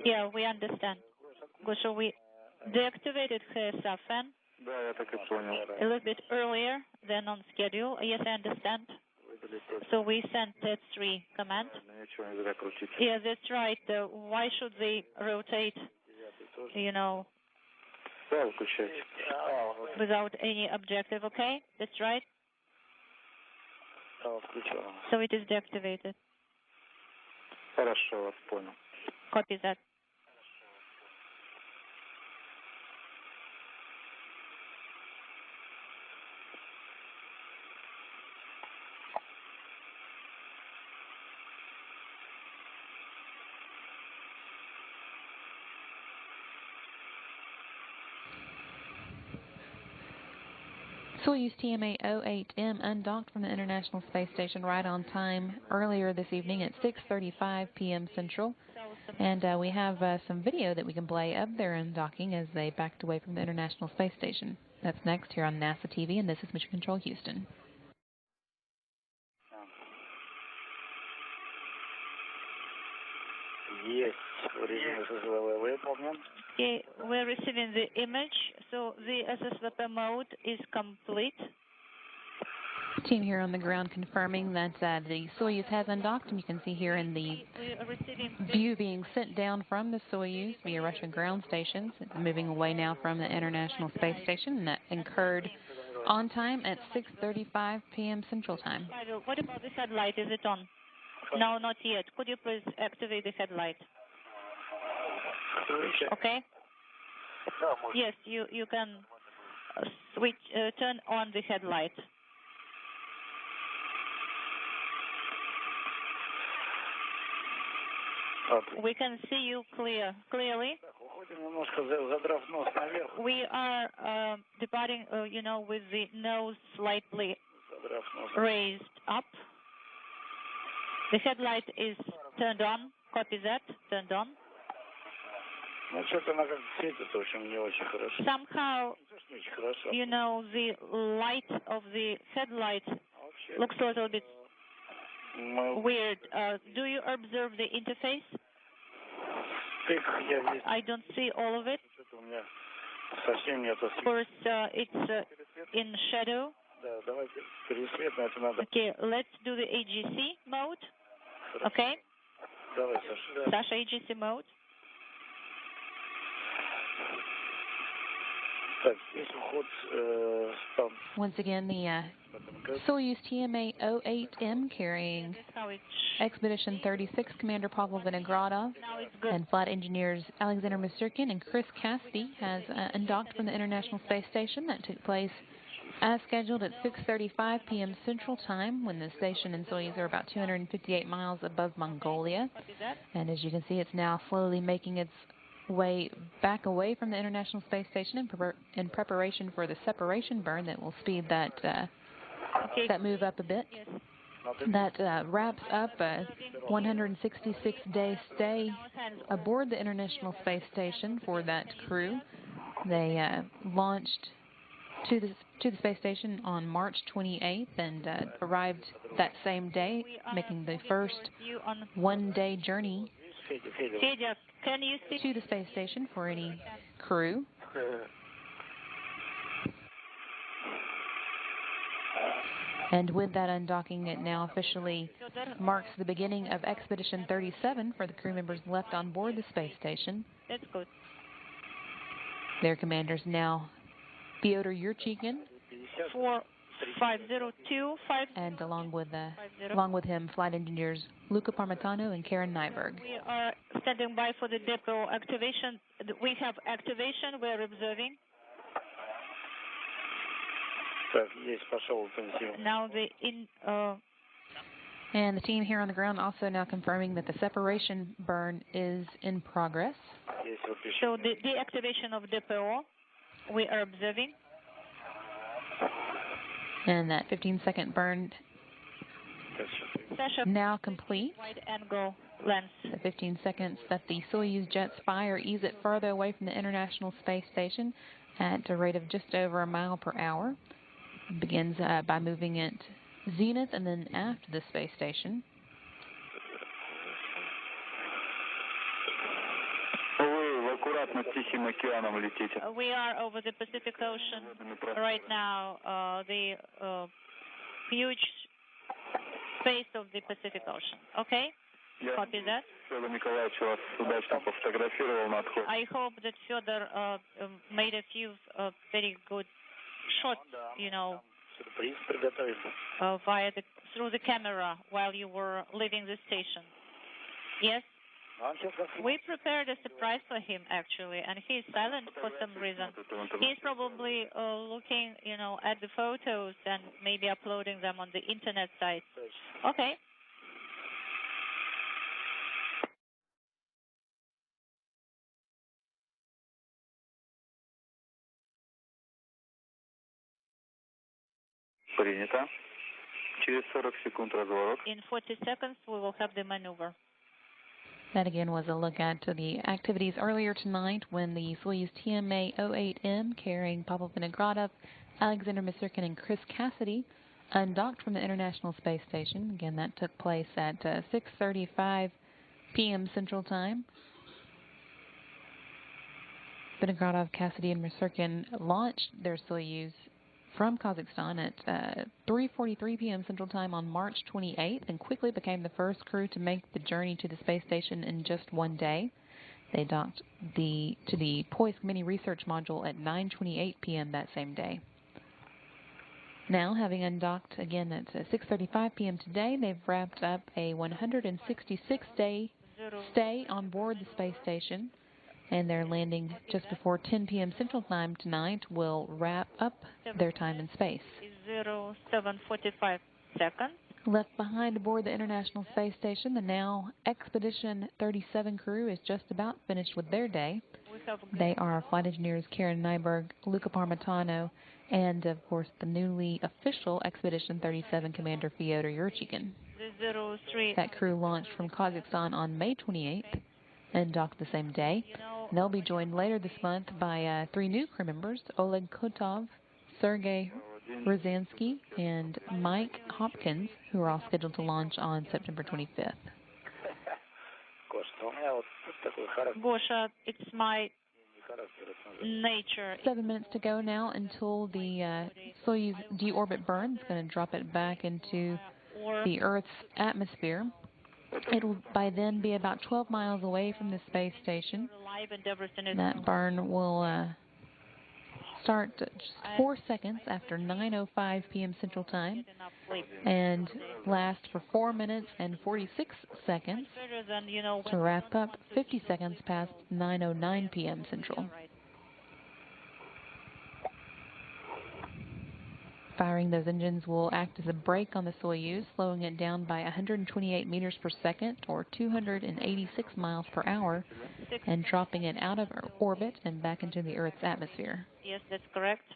Yeah, we understand. Gosha, we deactivated HSA fan a little bit earlier than on schedule. Yes, I understand. So we sent TED3 command. Yeah, that's right. Why should they rotate, you know, without any objective? Okay, that's right. So it is deactivated. Copy that. Soyuz TMA 08M undocked from the International Space Station right on time earlier this evening at 6:35 p.m. Central. And we have some video that we can play of their undocking as they backed away from the International Space Station. That's next here on NASA TV, and this is Mission Control Houston. Yes, Okay, we're receiving the image, so the SSVP mode is complete. Team here on the ground confirming that the Soyuz has undocked, and you can see here in the view being sent down from the Soyuz via Russian ground stations. It's moving away now from the International Space Station, and that occurred on time at 6:35 p.m. Central Time. What about the headlight? Is it on? No, not yet. Could you please activate the headlight? Okay. Yes, you can switch, turn on the headlight. We can see you clearly. We are departing, you know, with the nose slightly raised up. The headlight is turned on. Copy that. Turned on. Somehow, you know, the light of the headlight looks a little bit weird. Do you observe the interface? I don't see all of it. Of course, it's in shadow. Okay, let's do the AGC mode. Okay. Sasha, AGC mode. Once again, the Soyuz TMA 08M carrying Expedition 36 Commander Pavel Vinogradov and flight engineers Alexander Masurkin and Chris Cassidy has undocked from the International Space Station. That took place as scheduled at 6:35 p.m. Central Time, when the station and Soyuz are about 258 miles above Mongolia. And as you can see, it's now slowly making its way back away from the International Space Station in preparation for the separation burn that will speed that that move up a bit. That wraps up a 166-day stay aboard the International Space Station for that crew. They launched to the space station on March 28th and arrived that same day, making the first one-day journey Can you see to the space station for any crew. And with that undocking, it now officially marks the beginning of Expedition 37 for the crew members left on board the space station. That's good. Their commanders now Fyodor Yurchikhin, 4502, and along with him, flight engineers Luca Parmitano and Karen Nyberg. We are standing by for the depot activation. We have activation. We're observing. Now and the team here on the ground also now confirming that the separation burn is in progress. So the deactivation of depot, we are observing. And that 15-second burn now complete. Wide angle lens. The 15 seconds that the Soyuz jets fire ease it farther away from the International Space Station at a rate of just over a mile per hour. It begins by moving it zenith and then aft the space station. We are over the Pacific Ocean right now, the huge space of the Pacific Ocean. Okay? Copy that. I hope that Fyodor made a few very good shots, you know, through the camera while you were leaving the station. Yes? We prepared a surprise for him, actually, and he's silent for some reason. He's probably looking, you know, at the photos and maybe uploading them on the internet site. Okay. In 40 seconds, we will have the maneuver. That again was a look at the activities earlier tonight when the Soyuz TMA 08M carrying Pavel Vinogradov, Alexander Misurkin, and Chris Cassidy undocked from the International Space Station. Again, that took place at 6:35 p.m. Central Time. Vinogradov, Cassidy, and Misurkin launched their Soyuz from Kazakhstan at 3:43 p.m. Central Time on March 28th and quickly became the first crew to make the journey to the space station in just one day. They docked to the Poisk Mini Research Module at 9:28 p.m. that same day. Now, having undocked again at 6:35 p.m. today, they've wrapped up a 166-day stay on board the space station, and their landing just before 10 p.m. Central Time tonight will wrap up their time in space. 07:45 seconds. Left behind aboard the International Space Station, the now Expedition 37 crew is just about finished with their day. They are flight engineers Karen Nyberg, Luca Parmitano, and, of course, the newly official Expedition 37 Commander Fyodor Yurchikhin. That crew launched from Kazakhstan on May 28th and docked the same day. They'll be joined later this month by 3 new crew members, Oleg Kotov, Sergei Rosansky, and Mike Hopkins, who are all scheduled to launch on September 25th. Gosha, it's my nature. 7 minutes to go now until the Soyuz deorbit burn. It's going to drop it back into the Earth's atmosphere. It'll by then be about 12 miles away from the space station. That burn will start just 4 seconds after 9:05 p.m. Central Time and last for 4 minutes and 46 seconds to wrap up 50 seconds past 9:09 p.m. Central. Firing those engines will act as a brake on the Soyuz, slowing it down by 128 meters per second or 286 miles per hour and dropping it out of orbit and back into the Earth's atmosphere. Yes, that's correct.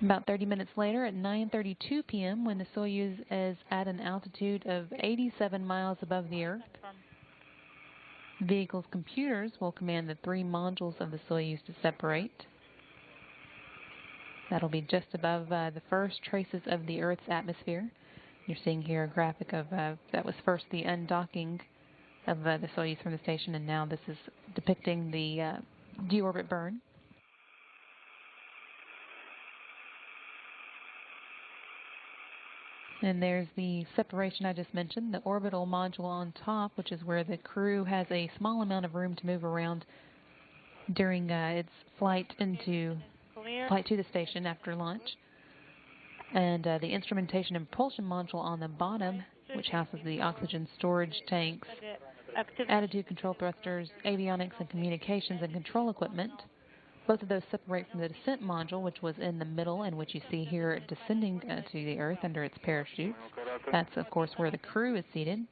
About 30 minutes later at 9:32 p.m. when the Soyuz is at an altitude of 87 miles above the Earth, the vehicle's computers will command the 3 modules of the Soyuz to separate. That'll be just above the first traces of the Earth's atmosphere. You're seeing here a graphic of that was first the undocking of the Soyuz from the station, and now this is depicting the deorbit burn. And there's the separation I just mentioned, the orbital module on top, which is where the crew has a small amount of room to move around during its flight to the station after launch. And the instrumentation and propulsion module on the bottom, which houses the oxygen storage tanks, attitude control thrusters, avionics and communications and control equipment. Both of those separate from the descent module, which was in the middle and which you see here descending to the Earth under its parachutes. That's, of course, where the crew is seated.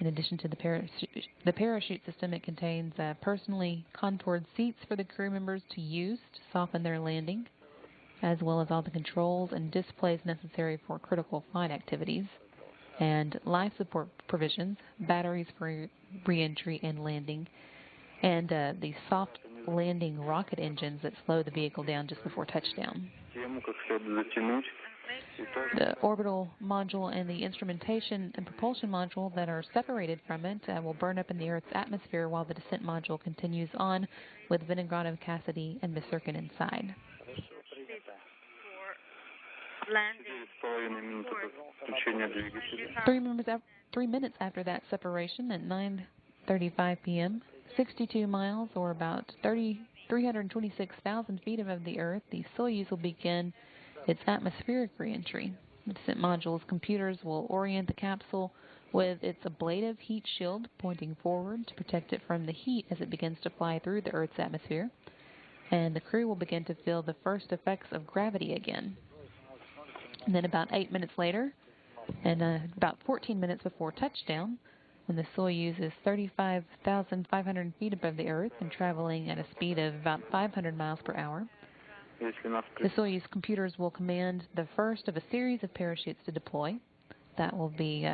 In addition to the parachute system, it contains personally contoured seats for the crew members to use to soften their landing, as well as all the controls and displays necessary for critical flight activities, and life support provisions, batteries for re-entry and landing, and the soft landing rocket engines that slow the vehicle down just before touchdown. The orbital module and the instrumentation and propulsion module that are separated from it will burn up in the Earth's atmosphere while the descent module continues on with Vinogradov, Cassidy, and Misurkin inside. Landing. 3 minutes after that separation at 9:35 p.m., 62 miles or about 326,000 feet above the Earth, the Soyuz will begin its atmospheric reentry. The descent module's computers will orient the capsule with its ablative heat shield pointing forward to protect it from the heat as it begins to fly through the Earth's atmosphere. And the crew will begin to feel the first effects of gravity again. And then about 8 minutes later, and about 14 minutes before touchdown, when the Soyuz is 35,500 feet above the Earth and traveling at a speed of about 500 miles per hour, the Soyuz computers will command the first of a series of parachutes to deploy. That will be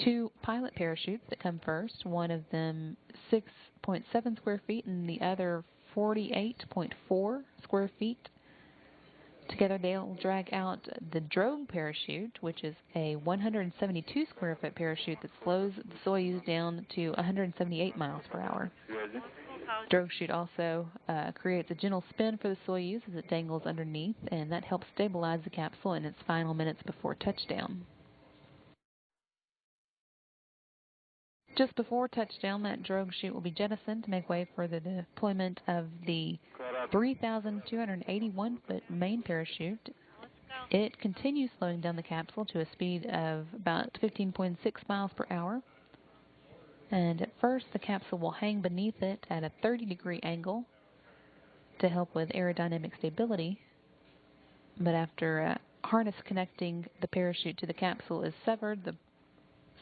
2 pilot parachutes that come first, one of them 6.7 square feet and the other 48.4 square feet. Together, they'll drag out the drogue parachute, which is a 172 square foot parachute that slows the Soyuz down to 178 miles per hour. The drogue chute also creates a gentle spin for the Soyuz as it dangles underneath, and that helps stabilize the capsule in its final minutes before touchdown. Just before touchdown, that drogue chute will be jettisoned to make way for the deployment of the 3,281-foot main parachute. It continues slowing down the capsule to a speed of about 15.6 miles per hour. And at first, the capsule will hang beneath it at a 30-degree angle to help with aerodynamic stability. But after harness connecting the parachute to the capsule is severed, the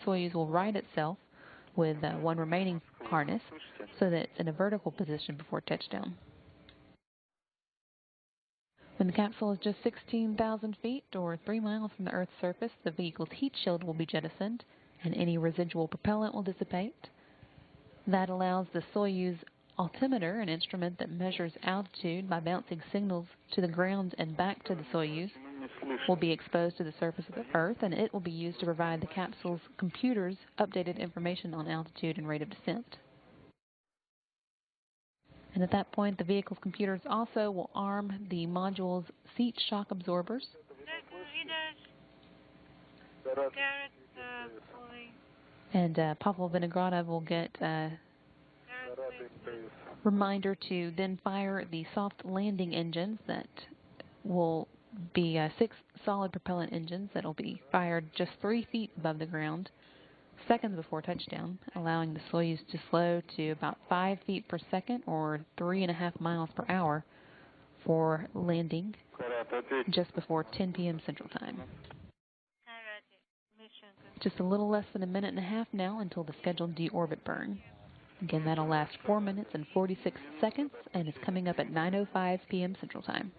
Soyuz will right itself with one remaining harness so that it's in a vertical position before touchdown. When the capsule is just 16,000 feet or 3 miles from the Earth's surface, the vehicle's heat shield will be jettisoned and any residual propellant will dissipate. That allows the Soyuz altimeter, an instrument that measures altitude by bouncing signals to the ground and back to the Soyuz, will be exposed to the surface of the Earth, and it will be used to provide the capsule's computers updated information on altitude and rate of descent. And at that point, the vehicle's computers also will arm the module's seat shock absorbers. And Pavel Vinogradov will get a reminder to then fire the soft landing engines that will be 6 solid propellant engines that will be fired just 3 feet above the ground, seconds before touchdown, allowing the Soyuz to slow to about 5 feet per second or 3.5 miles per hour for landing just before 10 p.m. Central Time. Just a little less than a minute and a half now until the scheduled deorbit burn. Again, that'll last 4 minutes and 46 seconds, and it's coming up at 9:05 p.m. Central Time.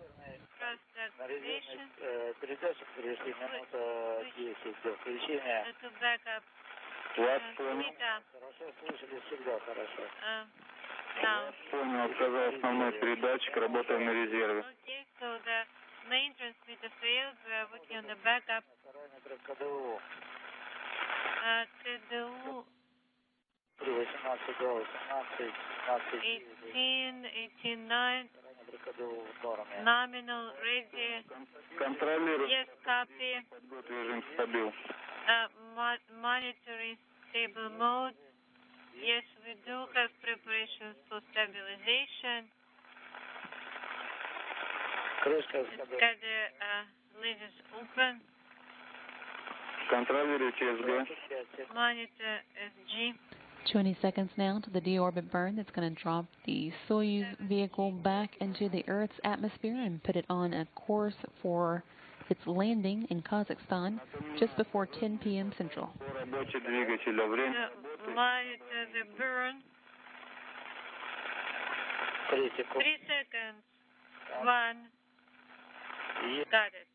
Понял, сказал основной передатчик, работаем на резерве. Okay, so the main transmitter failed, we are working on the backup. ТДУ 18, 9, nominal, ready. Контролируем. Yes, copy. Режим стабил. Monitoring stable mode. Yes, we do have preparations for stabilization. Got the lid is open. Контролируйте SG. Monitor SG. 20 seconds now to the deorbit burn. That's going to drop the Soyuz vehicle back into the Earth's atmosphere and put it on a course for its landing in Kazakhstan just before 10 p.m. Central. Monitor the burn. 3 seconds. 1. Got it.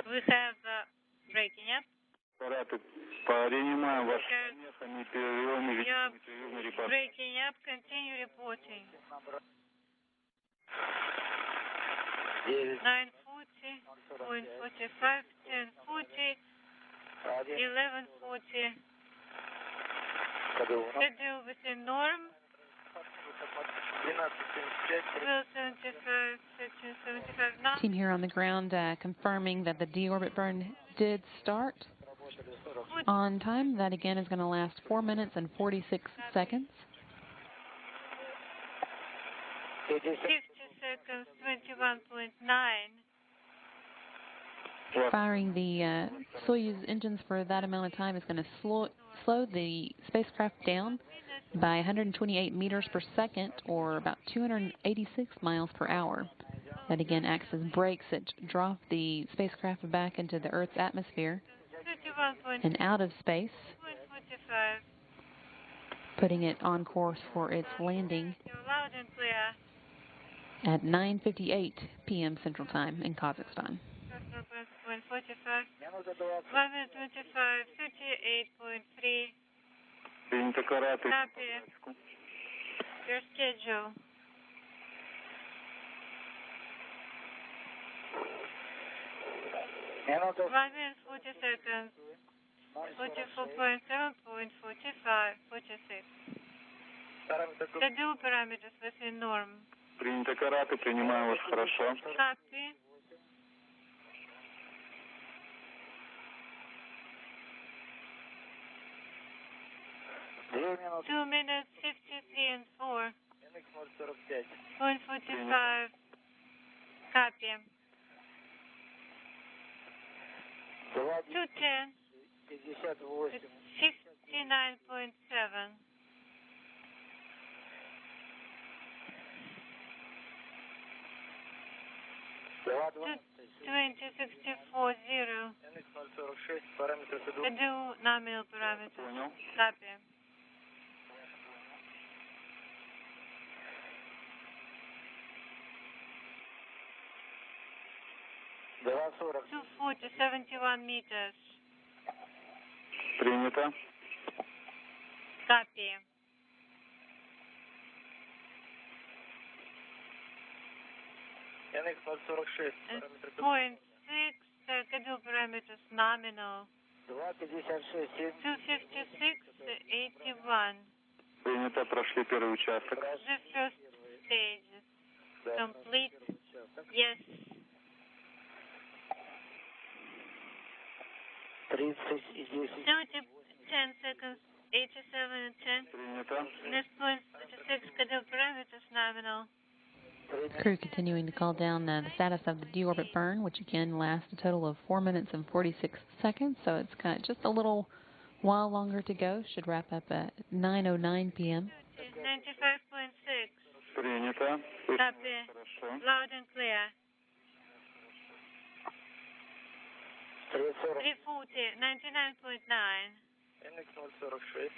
We have breaking up. Breaking up, continue reporting. 9:40, 0.45, 10:40, 11:40. Schedule within norm. 12:75, 13:75. Now. Team here on the ground confirming that the deorbit burn did start on time. That again is going to last 4 minutes and 46 seconds. 50 seconds, 21.9. Firing the Soyuz engines for that amount of time is going to slow the spacecraft down by 128 meters per second, or about 286 miles per hour. That again acts as brakes that drop the spacecraft back into the Earth's atmosphere and out of space, putting it on course for its landing at 9:58 p.m. Central Time in Kazakhstan. 1:45, 58.3. Copy. Your schedule. 1 minute 40 seconds. 44.7.45, 46. Schedule parameters within norm. Принято, караты, принимаю вас хорошо. Copy. Two minutes 53 and 4. 0.45. Copy. 210. 59.7. 2064.0. Schedule nominal parameters. Copy. 240, 71 meters. Принято. Copy. Point 6, schedule parameters nominal. 256.81. Принято, прошли первый участок. The first stage is complete. Yes. 10 seconds, 87 and 10. Принято. Next point 46, schedule parameters nominal. Crew continuing to call down the status of the deorbit burn, which again lasts a total of 4 minutes and 46 seconds, so it's got just a little while longer to go. Should wrap up at 9:09 p.m. 95.6. Принято. Copy. Хорошо. Loud and clear. 340, 99.9.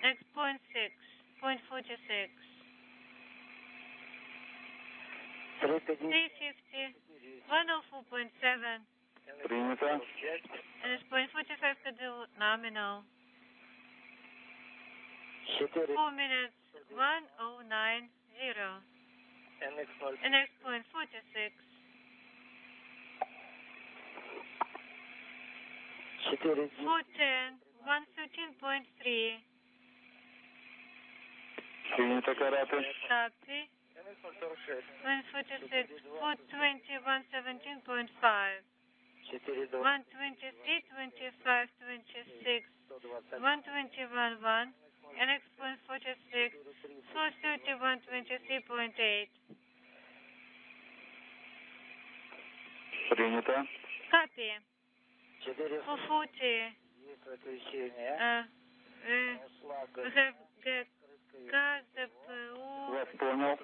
Next point 6, point 46. 350, 104.7. Принято. And it's point 45 schedule nominal. 4 minutes, 1090. And next point 46. 410, 113.3. Принято, караты. Copy. 146, 420, 117.5. 123, 25, 26. 121, 1. And next point 46, 430, 123.8. Принято. Copy. 440. We have gas, Вас понял.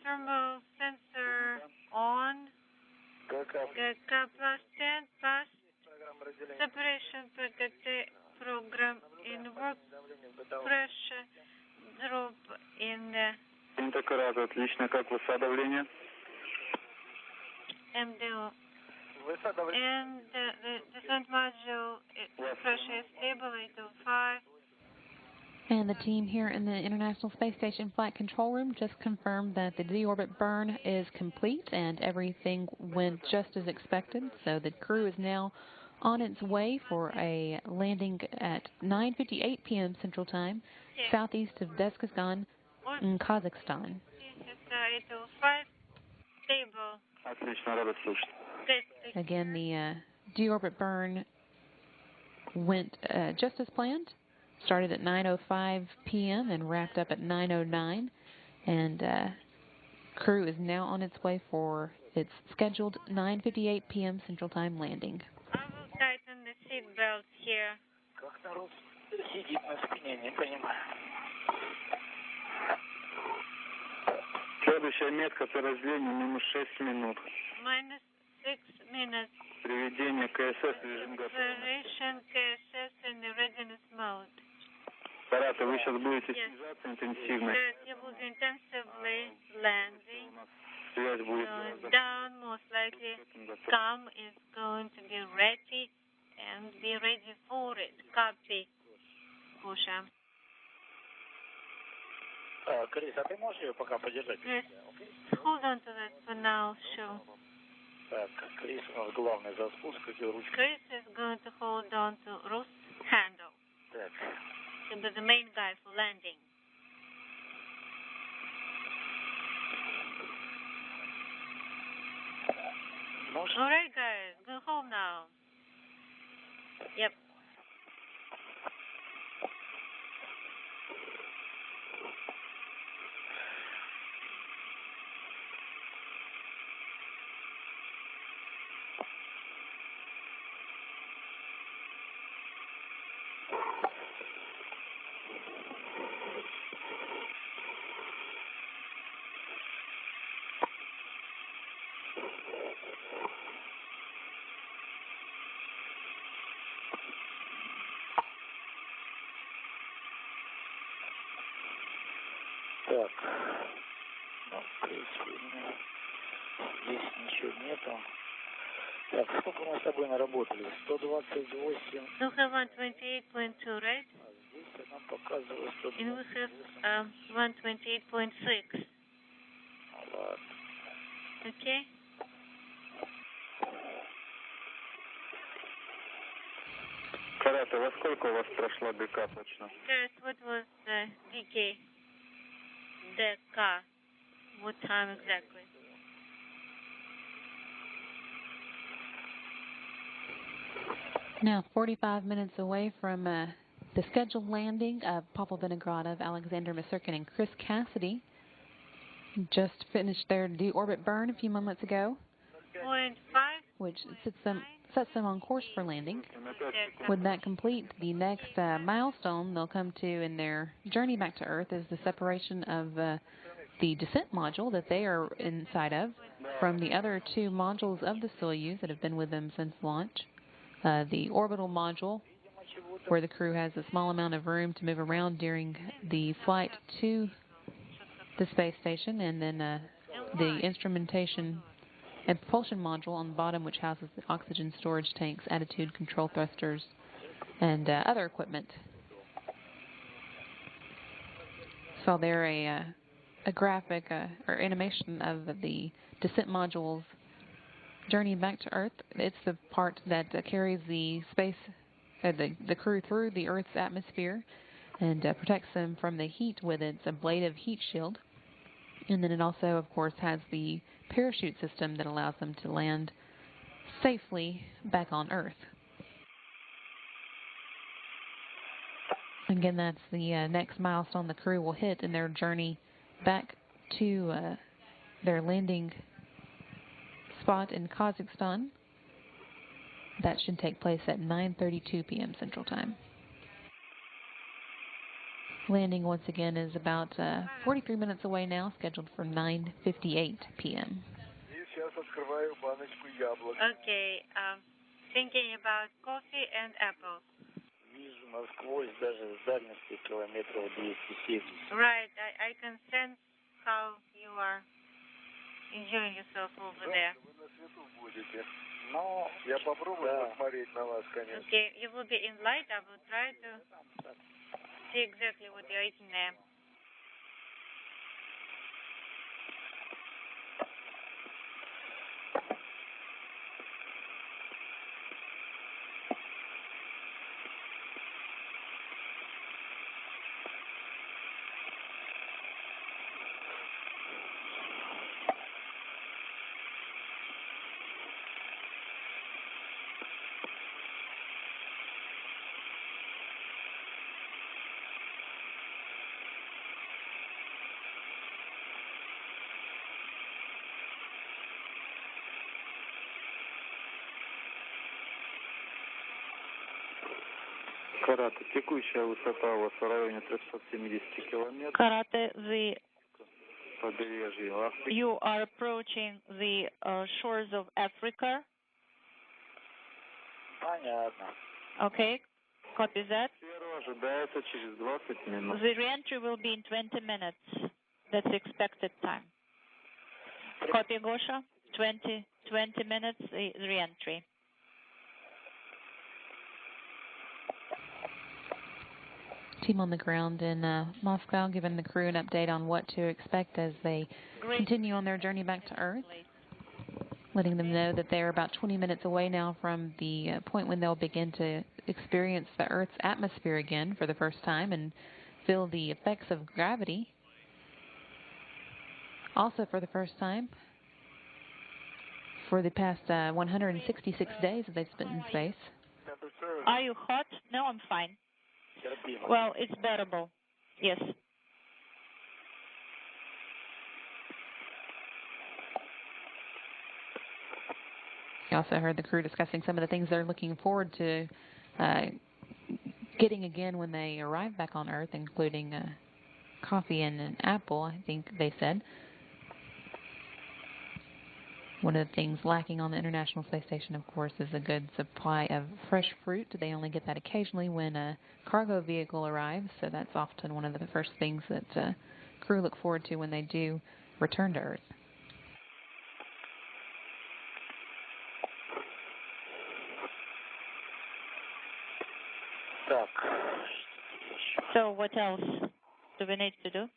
thermal sensor on. GK plus 10 past separation program in work pressure drop in Принято, караты, отлично. Как высота давления? MDO And the descent module pressure is stable, 805. And the team here in the International Space Station Flight Control Room just confirmed that the deorbit burn is complete and everything went just as expected. So the crew is now on its way for a landing at 9:58 p.m. Central Time, southeast of Dagestan in Kazakhstan. It's 805, stable. Отлично, рада слышать. Again, the deorbit burn went just as planned. Started at 9:05 p.m. and wrapped up at 9:09, and crew is now on its way for its scheduled 9:58 p.m. Central Time landing. I will tighten the seat belts here. Как народ сидит на спине, не понимаю. Следующая метка по разделению -6 минут. -6 minutes. Приведение КСС в режим Preparation KSS in the readiness mode. Аппараты, вы сейчас будете снижаться интенсивно. Yes, you will be intensively landing. Связь будет Down, most likely. CAM is going to be ready and be ready for it. Copy. Pusha. Крис, а ты можешь ее пока подержать? Yes. Hold on to that for now, sure. Так, Крис у нас главный за спуск, где ручка. Chris is going to hold on to Ruth's handle. Так. He'll be the main guy for landing. All right, guys, go home now. Yep. Так, ну, Крис, здесь ничего нету. Так, сколько мы с тобой наработали? 128. So we have 128.2, right? А здесь она показывает And we have 128.6. Ладно. Okay? Карата, во сколько у вас прошла ДК точно? Guys, what was the DK? The car. What time exactly? Now 45 minutes away from the scheduled landing of Pavel Vinogradov, Alexander Masurkin, and Chris Cassidy. Just finished their deorbit burn a few moments ago, 0.5. which sets them on course for landing. With that complete, the next milestone they'll come to in their journey back to Earth is the separation of the descent module that they are inside of from the other two modules of the Soyuz that have been with them since launch. The orbital module, where the crew has a small amount of room to move around during the flight to the space station, and then the instrumentation and propulsion module on the bottom, which houses the oxygen storage tanks, attitude control thrusters, and other equipment. Saw there a graphic or animation of the descent module's journey back to Earth. It's the part that carries the the crew through the Earth's atmosphere and protects them from the heat with its ablative heat shield. And then it also, of course, has the parachute system that allows them to land safely back on Earth. Again, that's the next milestone the crew will hit in their journey back to their landing spot in Kazakhstan. That should take place at 9:32 p.m. Central Time. Landing, once again, is about 43 minutes away now, scheduled for 9:58 p.m. Okay, thinking about coffee and apples. Вижу насквозь даже с дальности километров 270. Right, I can sense how you are Enjoy yourself over there. Вы на свету будете. Ну, я попробую посмотреть на вас, конечно. Okay, you will be in light. I will try to see exactly what you're eating there. Карате, текущая высота у вас в районе 370 километров. Karate, Побережье Африки. you are approaching the shores of Africa. Понятно. Okay, copy that. Первый ожидается через 20 минут. The reentry will be in 20 minutes. That's the expected time. Copy, Gosha. 20 minutes, the reentry. Team on the ground in Moscow giving the crew an update on what to expect as they continue on their journey back to Earth, letting them know that they're about 20 minutes away now from the point when they'll begin to experience the Earth's atmosphere again for the first time and feel the effects of gravity. Also for the first time for the past 166 days that they've spent in space. Are you hot? No, I'm fine. Well, it's bearable. Yes. You also heard the crew discussing some of the things they're looking forward to getting again when they arrive back on Earth, including coffee and an apple, I think they said. One of the things lacking on the International Space Station, of course, is a good supply of fresh fruit. They only get that occasionally when a cargo vehicle arrives, so that's often one of the first things that crew look forward to when they do return to Earth. So what else do we need to do?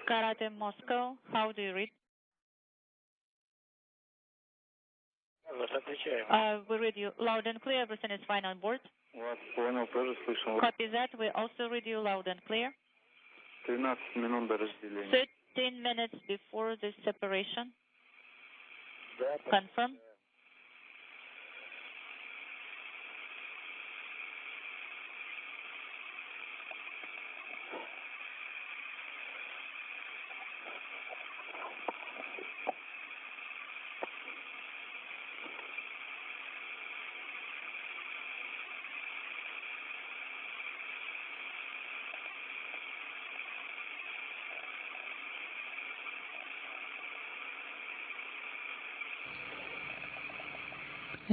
Karate Moscow, how do you read? We read you loud and clear. Everything is fine on board. Copy that. We also read you loud and clear. 13 minutes before the separation. Confirm.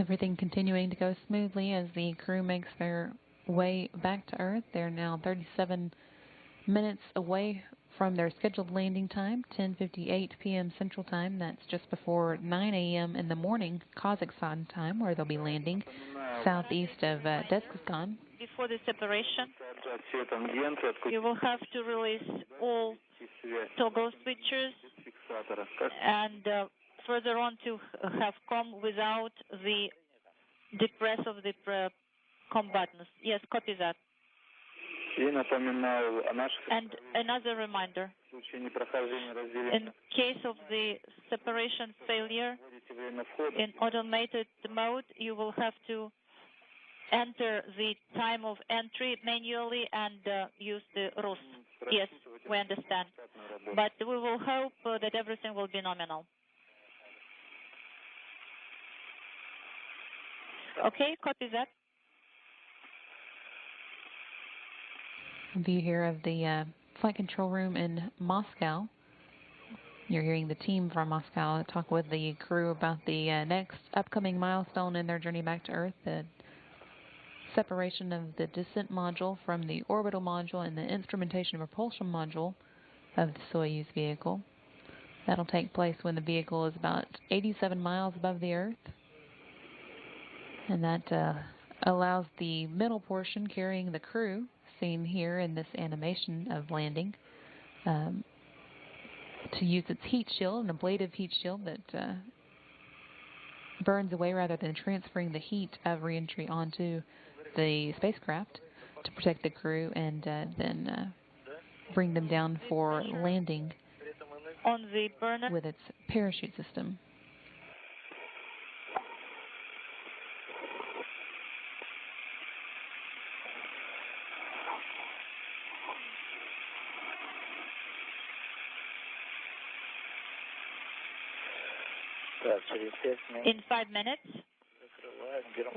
Everything continuing to go smoothly as the crew makes their way back to Earth. They're now 37 minutes away from their scheduled landing time, 10:58 p.m. Central Time. That's just before 9 a.m. in the morning Kazakhstan time, where they'll be landing southeast of Deskistan. Before the separation, you will have to release all toggle switches and further on to have COM without the depress of the COM buttons. Yes, copy that. And another reminder, in case of the separation failure, in automated mode, you will have to enter the time of entry manually and use the RUS. Yes, we understand. But we will hope that everything will be nominal. Okay, copy that. View here of the flight control room in Moscow. You're hearing the team from Moscow talk with the crew about the next upcoming milestone in their journey back to Earth, the separation of the descent module from the orbital module and the instrumentation and propulsion module of the Soyuz vehicle. That'll take place when the vehicle is about 87 miles above the Earth. And that allows the middle portion carrying the crew, seen here in this animation of landing, to use its heat shield, an ablative heat shield that burns away rather than transferring the heat of reentry onto the spacecraft to protect the crew and then bring them down for landing on the burner with its parachute system. In 5 minutes,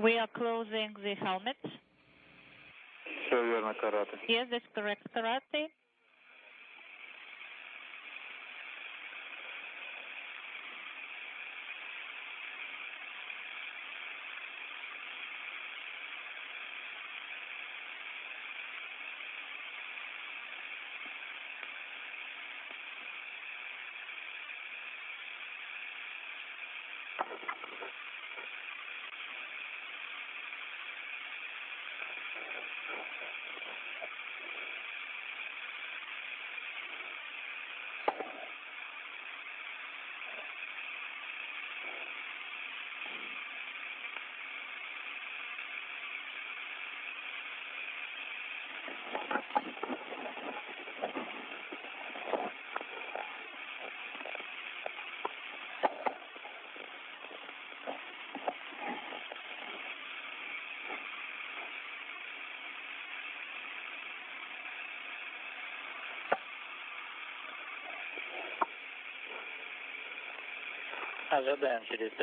we are closing the helmets. Yes, that's correct, Karate.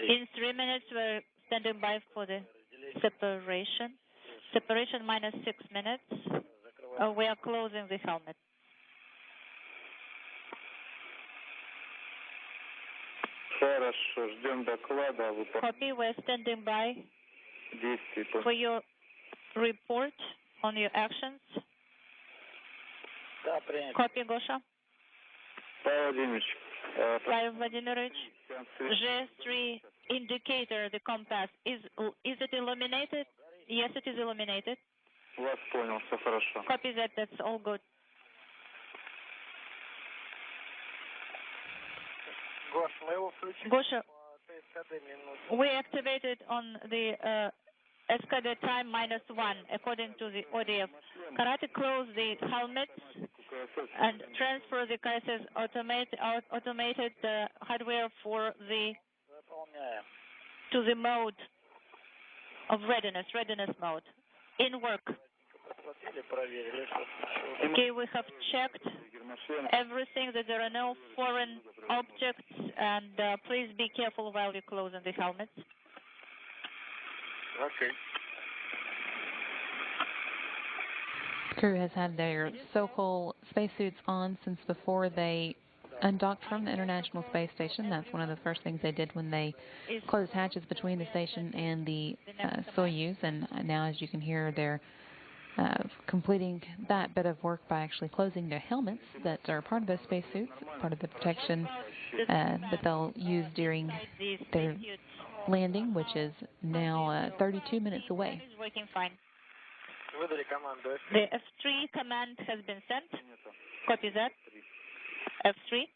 In 3 minutes, we're standing by for the separation. Separation minus 6 minutes. We are closing the helmet. Copy, we're standing by for your report on your actions. Copy, Gosha. Pavel Vladimirovich, GS3 indicator, the compass, is it illuminated? Yes, it is illuminated. Copy that, that's all good. Gosha, we activated on the SKD time -1 according to the ODF. Karate, close the helmets and transfer the KSS automated hardware for to the mode of readiness mode. In work. Okay, we have checked everything, that there are no foreign objects, and please be careful while you're closing the helmets. Okay. Crew has had their Sokol spacesuits on since before they undocked from the International Space Station. That's one of the first things they did when they closed hatches between the station and the Soyuz. And now, as you can hear, they're completing that bit of work by actually closing their helmets that are part of those spacesuits, part of the protection that they'll use during their landing, which is now 32 minutes away. Working fine. The F3 command has been sent. Copy that. F3.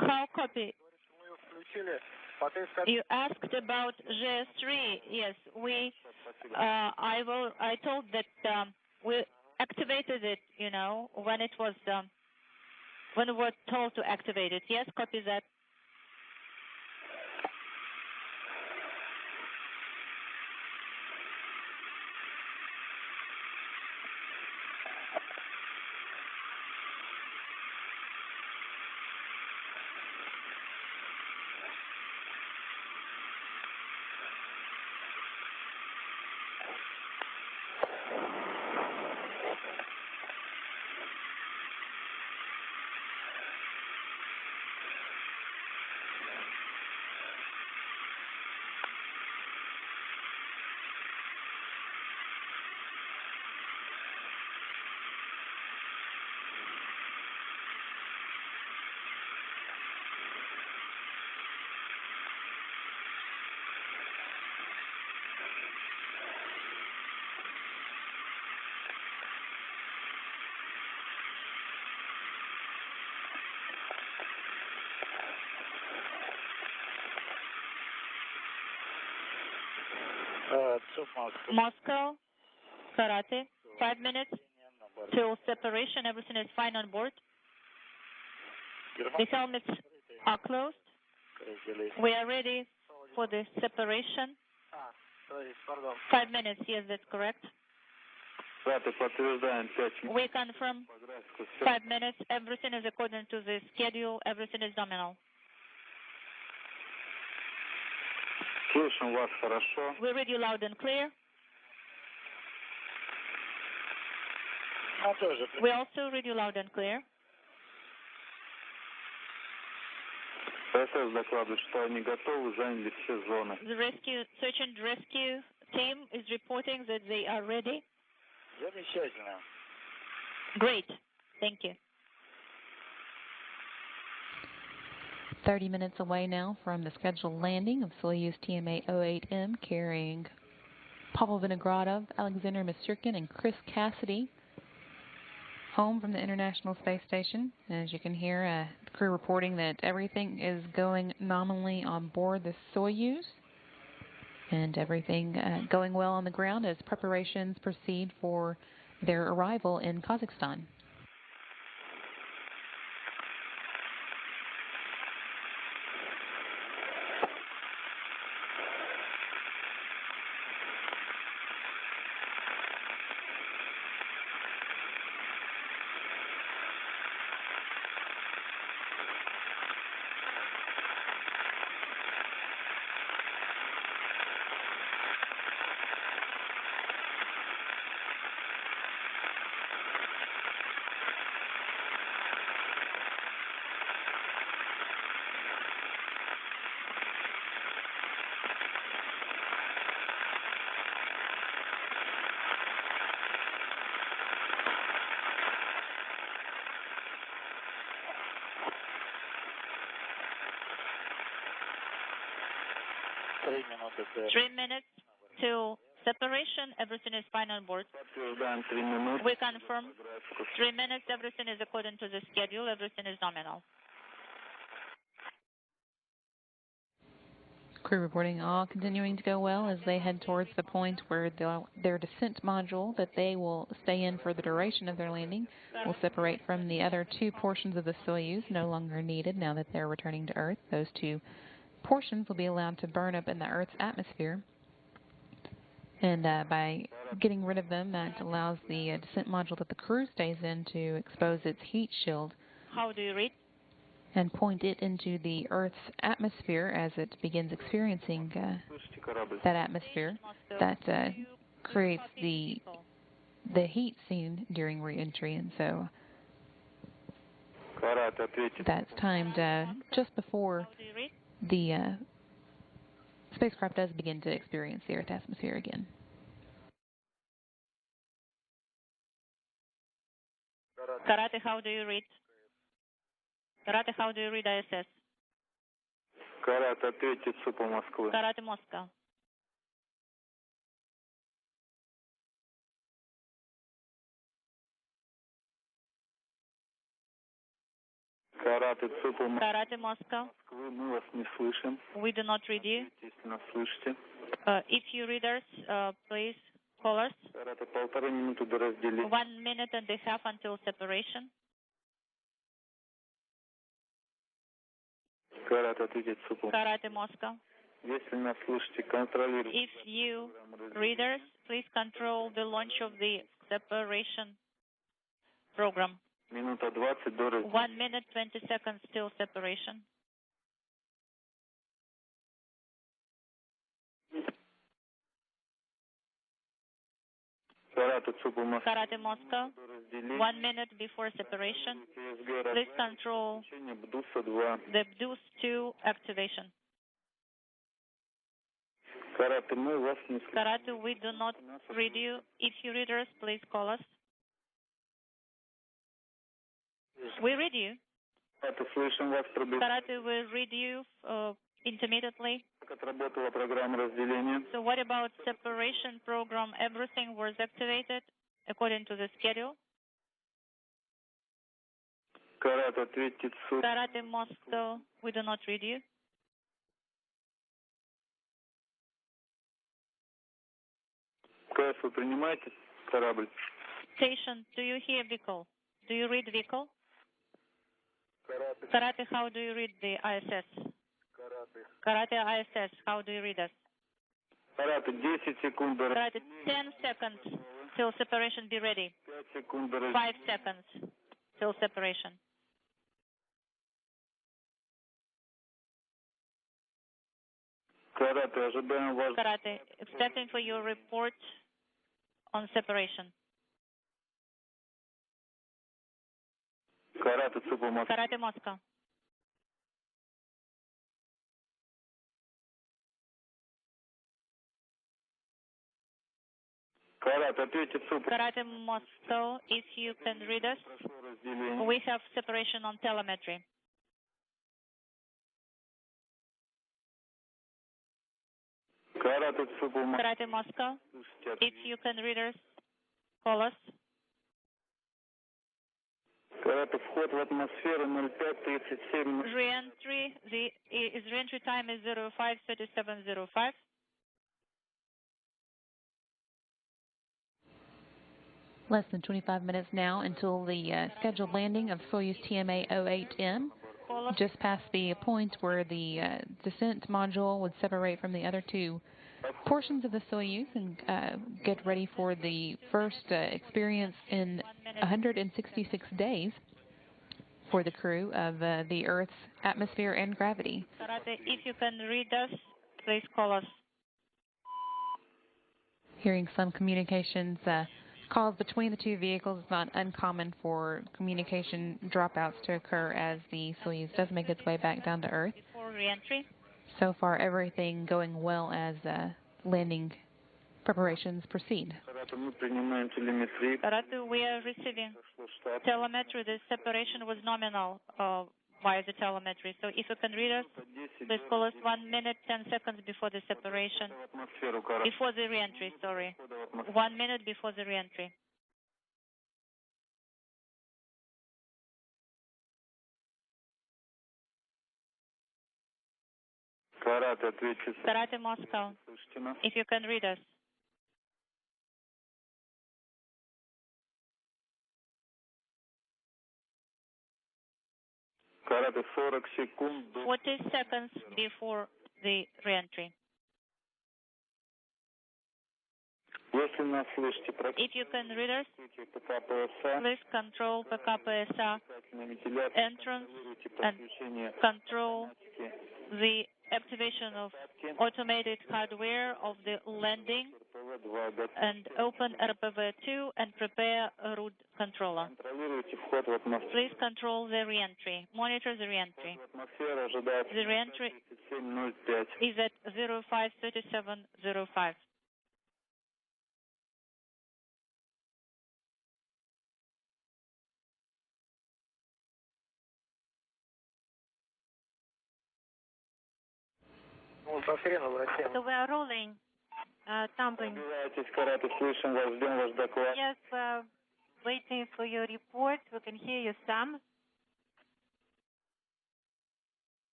How copy? You asked about GS3. Yes, I told that we activated it. You know, when it was when we were told to activate it. Yes, copy that. Moscow, Karate, 5 minutes till separation. Everything is fine on board. The helmets are closed. We are ready for the separation. 5 minutes, yes, that's correct. We confirm 5 minutes. Everything is according to the schedule. Everything is nominal. We read you loud and clear. We also read you loud and clear. The rescue, search and rescue team is reporting that they are ready. Great. Thank you. 30 minutes away now from the scheduled landing of Soyuz TMA 08M carrying Pavel Vinogradov, Alexander Misurkin, and Chris Cassidy home from the International Space Station. As you can hear, the crew reporting that everything is going nominally on board the Soyuz and everything going well on the ground as preparations proceed for their arrival in Kazakhstan. Three minutes till separation. Everything is fine on board. We confirm. 3 minutes. Everything is according to the schedule. Everything is nominal. Crew reporting all continuing to go well as they head towards the point where their descent module that they will stay in for the duration of their landing will separate from the other two portions of the Soyuz, no longer needed now that they're returning to Earth. Those two portions will be allowed to burn up in the Earth's atmosphere. And by getting rid of them, that allows the descent module that the crew stays in to expose its heat shield how do you read? And point it into the Earth's atmosphere as it begins experiencing that atmosphere that creates the heat seen during reentry. And so that's timed just before the spacecraft does begin to experience the Earth atmosphere again. Karate, how do you read? Karate, how do you read ISS? Карат, ответить СУПа Москвы. Karate, Moscow. Карат, СУПа Karate, Moscow. Москвы. Мы вас не слышим. We do not read you. Если нас слышите. If you read us, please call us. Карат, 1,5 минуты до разделения. 1.5 minutes until separation. Карат, ответить СУПа. Karate, Moscow. Если нас слышите, контролируйте. If you read us, please control the launch of the separation program. Минута 20 до разделения. 1 minute, 20 seconds till separation. Карат, СУПа Москвы. Karate, Moscow. 1 minute before separation. Please control БДУСа 2. the BDUS 2 activation. Карат, мы вас не слышим. Karate, we do not read you. If you read us, please call us. We read you. Карат, слышим вас. Karate, we read you intermittently. Как отработала программа разделения? So what about separation program? Everything was activated according to the schedule. Карат, ответить СУП. Karate, Moscow, we do not read you. КФ, вы принимаете корабль? Station, do you hear vehicle? Do you read vehicle? Карат, Karate, how do you read the ISS? Karate, ISS, how do you read us? Карат, 10 секунд до Karate, 10 seconds till separation, be ready. 5 секунд до 5 seconds till separation. Карат, ожидаем вас. Karate, expecting for your report on separation. Карат, СУПа Москвы. Karate, Moscow. Карат, ответить СУПа. Karate, Moscow, if you can read us, Прошу разделение. we have separation on telemetry. Карат, СУПа Москвы. Karate, Moscow, Слушайте, if you can read us, call us. Карат, вход в атмосферу 05:37. Reentry, the reentry time is 05:37:05. Less than 25 minutes now until the scheduled landing of Soyuz TMA 08M, Call us. just past the point where the descent module would separate from the other two portions of the Soyuz and get ready for the first experience in 166 days for the crew of the Earth's atmosphere and gravity. Karate, if you can read us, please call us. Hearing some communications calls between the two vehicles, it's not uncommon for communication dropouts to occur as the Soyuz does make its way back down to Earth. Before reentry. So far, everything going well as landing preparations proceed. Карат, мы принимаем телеметрию. Karate, we are receiving telemetry. The separation was nominal via the telemetry. So if you can read us, please call us 1 minute, 10 seconds before the separation. В атмосферу, Карат. Before the reentry, sorry. 1 minute before the reentry. Карат, ответить СУП. Karate, Moscow, Слышите нас? if you can read us. Карат, 40 секунд до 40 seconds before the reentry. Если нас слышите, If you can read us, прокрутите ПК ПСА. please control PKPSA entrance and control the activation of automated hardware of the landing, and open RPV2 and prepare a route controller. Please control the reentry. Monitor the reentry. The reentry is at 053705. So we are rolling, tumbling. Yes, we're waiting for your report. We can hear you some.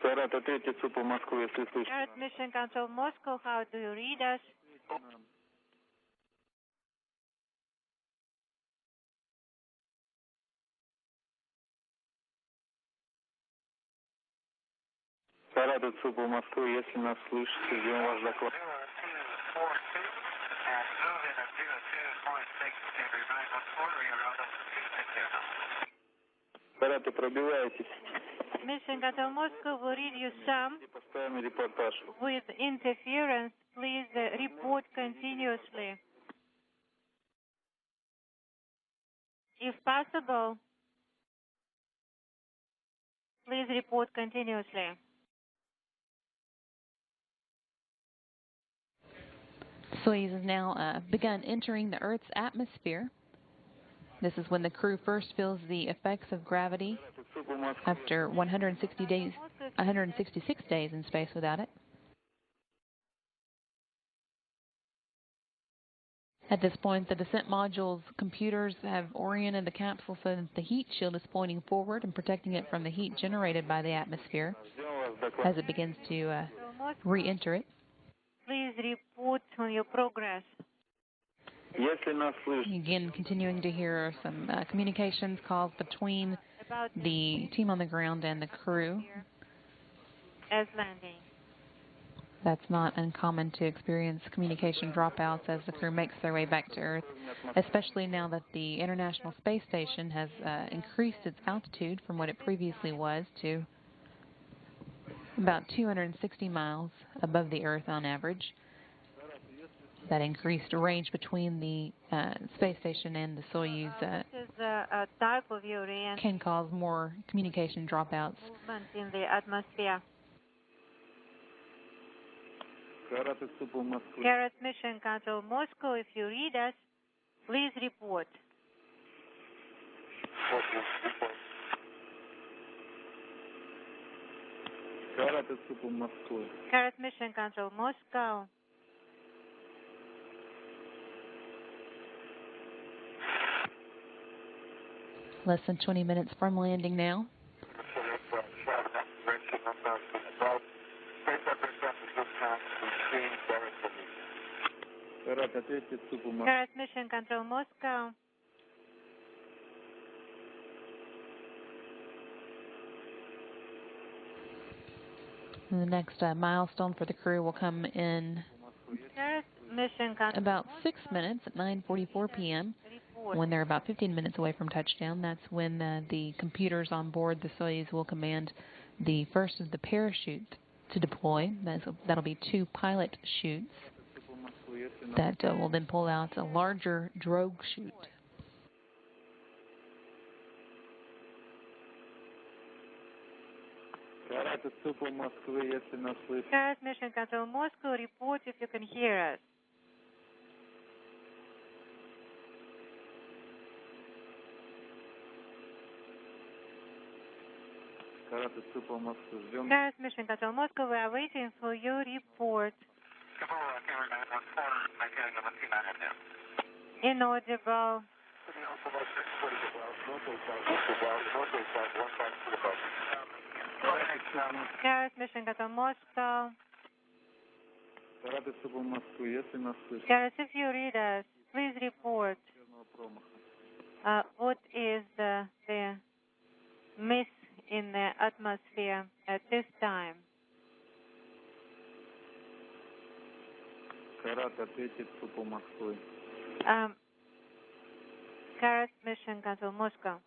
Carrot Mission Control Moscow, how do you read us? Карат ЦУПу Москвы, если нас слышите, ждем ваш доклад. Карат, пробиваетесь. Mission Control Moscow will read you some. With interference, please report continuously. If possible, please report continuously. Soyuz has now begun entering the Earth's atmosphere. This is when the crew first feels the effects of gravity after 166 days in space without it. At this point, the descent module's computers have oriented the capsule so that the heat shield is pointing forward and protecting it from the heat generated by the atmosphere as it begins to re-enter it. Please report on your progress. Again, continuing to hear some communications calls between the team on the ground and the crew. As landing. That's not uncommon to experience communication dropouts as the crew makes their way back to Earth, especially now that the International Space Station has increased its altitude from what it previously was to about 260 miles above the Earth on average. That increased range between the space station and the Soyuz can cause more communication dropouts. Movement in the atmosphere. Carrot Mission Control Moscow, if you read us, please report. Carrot Mission Control Moscow. Less than 20 minutes from landing now. Carrot Mission Control Moscow. And the next milestone for the crew will come in about 6 minutes at 9:44 p.m. When they're about 15 minutes away from touchdown. That's when the computers on board the Soyuz will command the first of the parachutes to deploy. That'll be 2 pilot chutes that will then pull out a larger drogue chute. Carrot Mission Control Moscow, report if you can hear us. Carrot Mission Control Moscow, we are waiting for your report. Inaudible. Carrot Mission Control Moscow. Carrot, if you read us, please report. What is the miss in the atmosphere at this time? Carrot Mission Control Moscow.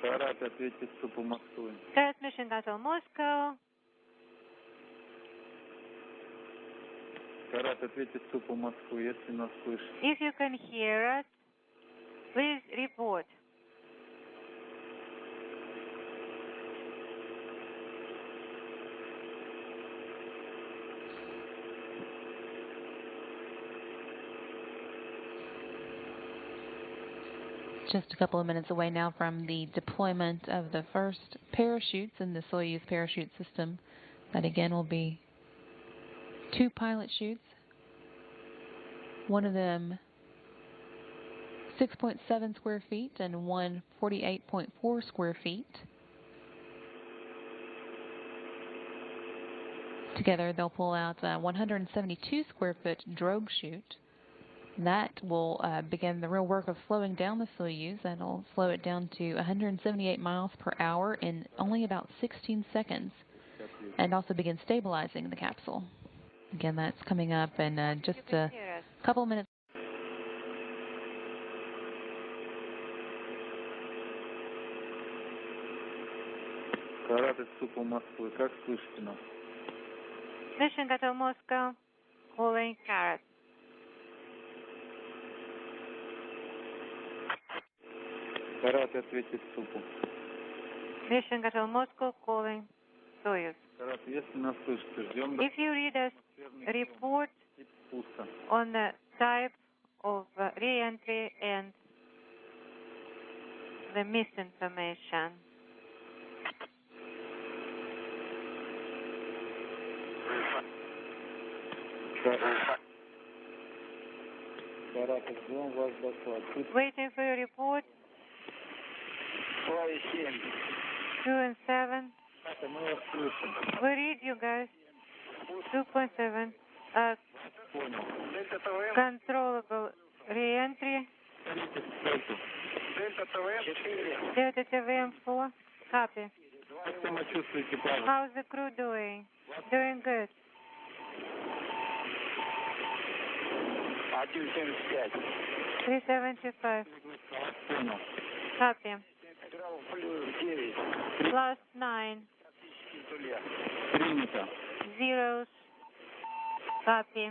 Sarah, ответьте СУПу Москвы. Transmission control Moscow. Sarah, ответьте СУПу Москвы, если нас слышите. If you can hear us, please report. Just a couple of minutes away now from the deployment of the first parachutes in the Soyuz parachute system. That again will be 2 pilot chutes. One of them 6.7 square feet and one 48.4 square feet. Together they'll pull out a 172 square foot drogue chute. That will begin the real work of slowing down the Soyuz. That'll slow it down to 178 miles per hour in only about 16 seconds, and also begin stabilizing the capsule. Again, that's coming up in just a couple minutes. Sarah, СУПу Москвы, как слышите нас? Mission control Moscow, calling Carrot. Sarah, ответьте СУПу. Mission control Moscow, calling Soyuz. Sarah, если нас слышите, ждем If you read us, report пуска. on the type of re-entry and the misinformation. Sarah, ждем ваш доклад. Waiting for your report. 2 and 7. Мы вас слышим. We read you guys. 2.7. Controllable re-entry. Delta TVM 4. Copy. Как самочувствие экипажа? How's the crew doing? Doing good. 375. Понял. Copy. Plus 9. Принято. Zeros. Copy.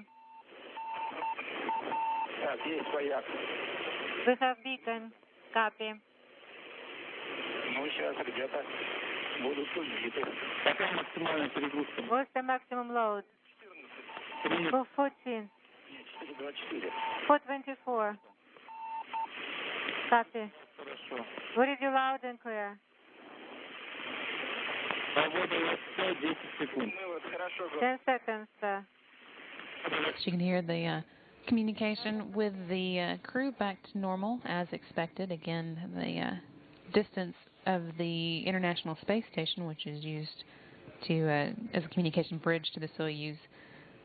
We have beacon. Copy. Какая максимальная перегрузка? What's the maximum load? Принято. 414. 424. Copy. Хорошо. We read you loud and clear. Свобода у вас 5-10 секунд. 10 seconds, sir. You can hear the communication with the crew back to normal as expected. Again, the distance of the International Space Station, which is used to as a communication bridge to the Soyuz,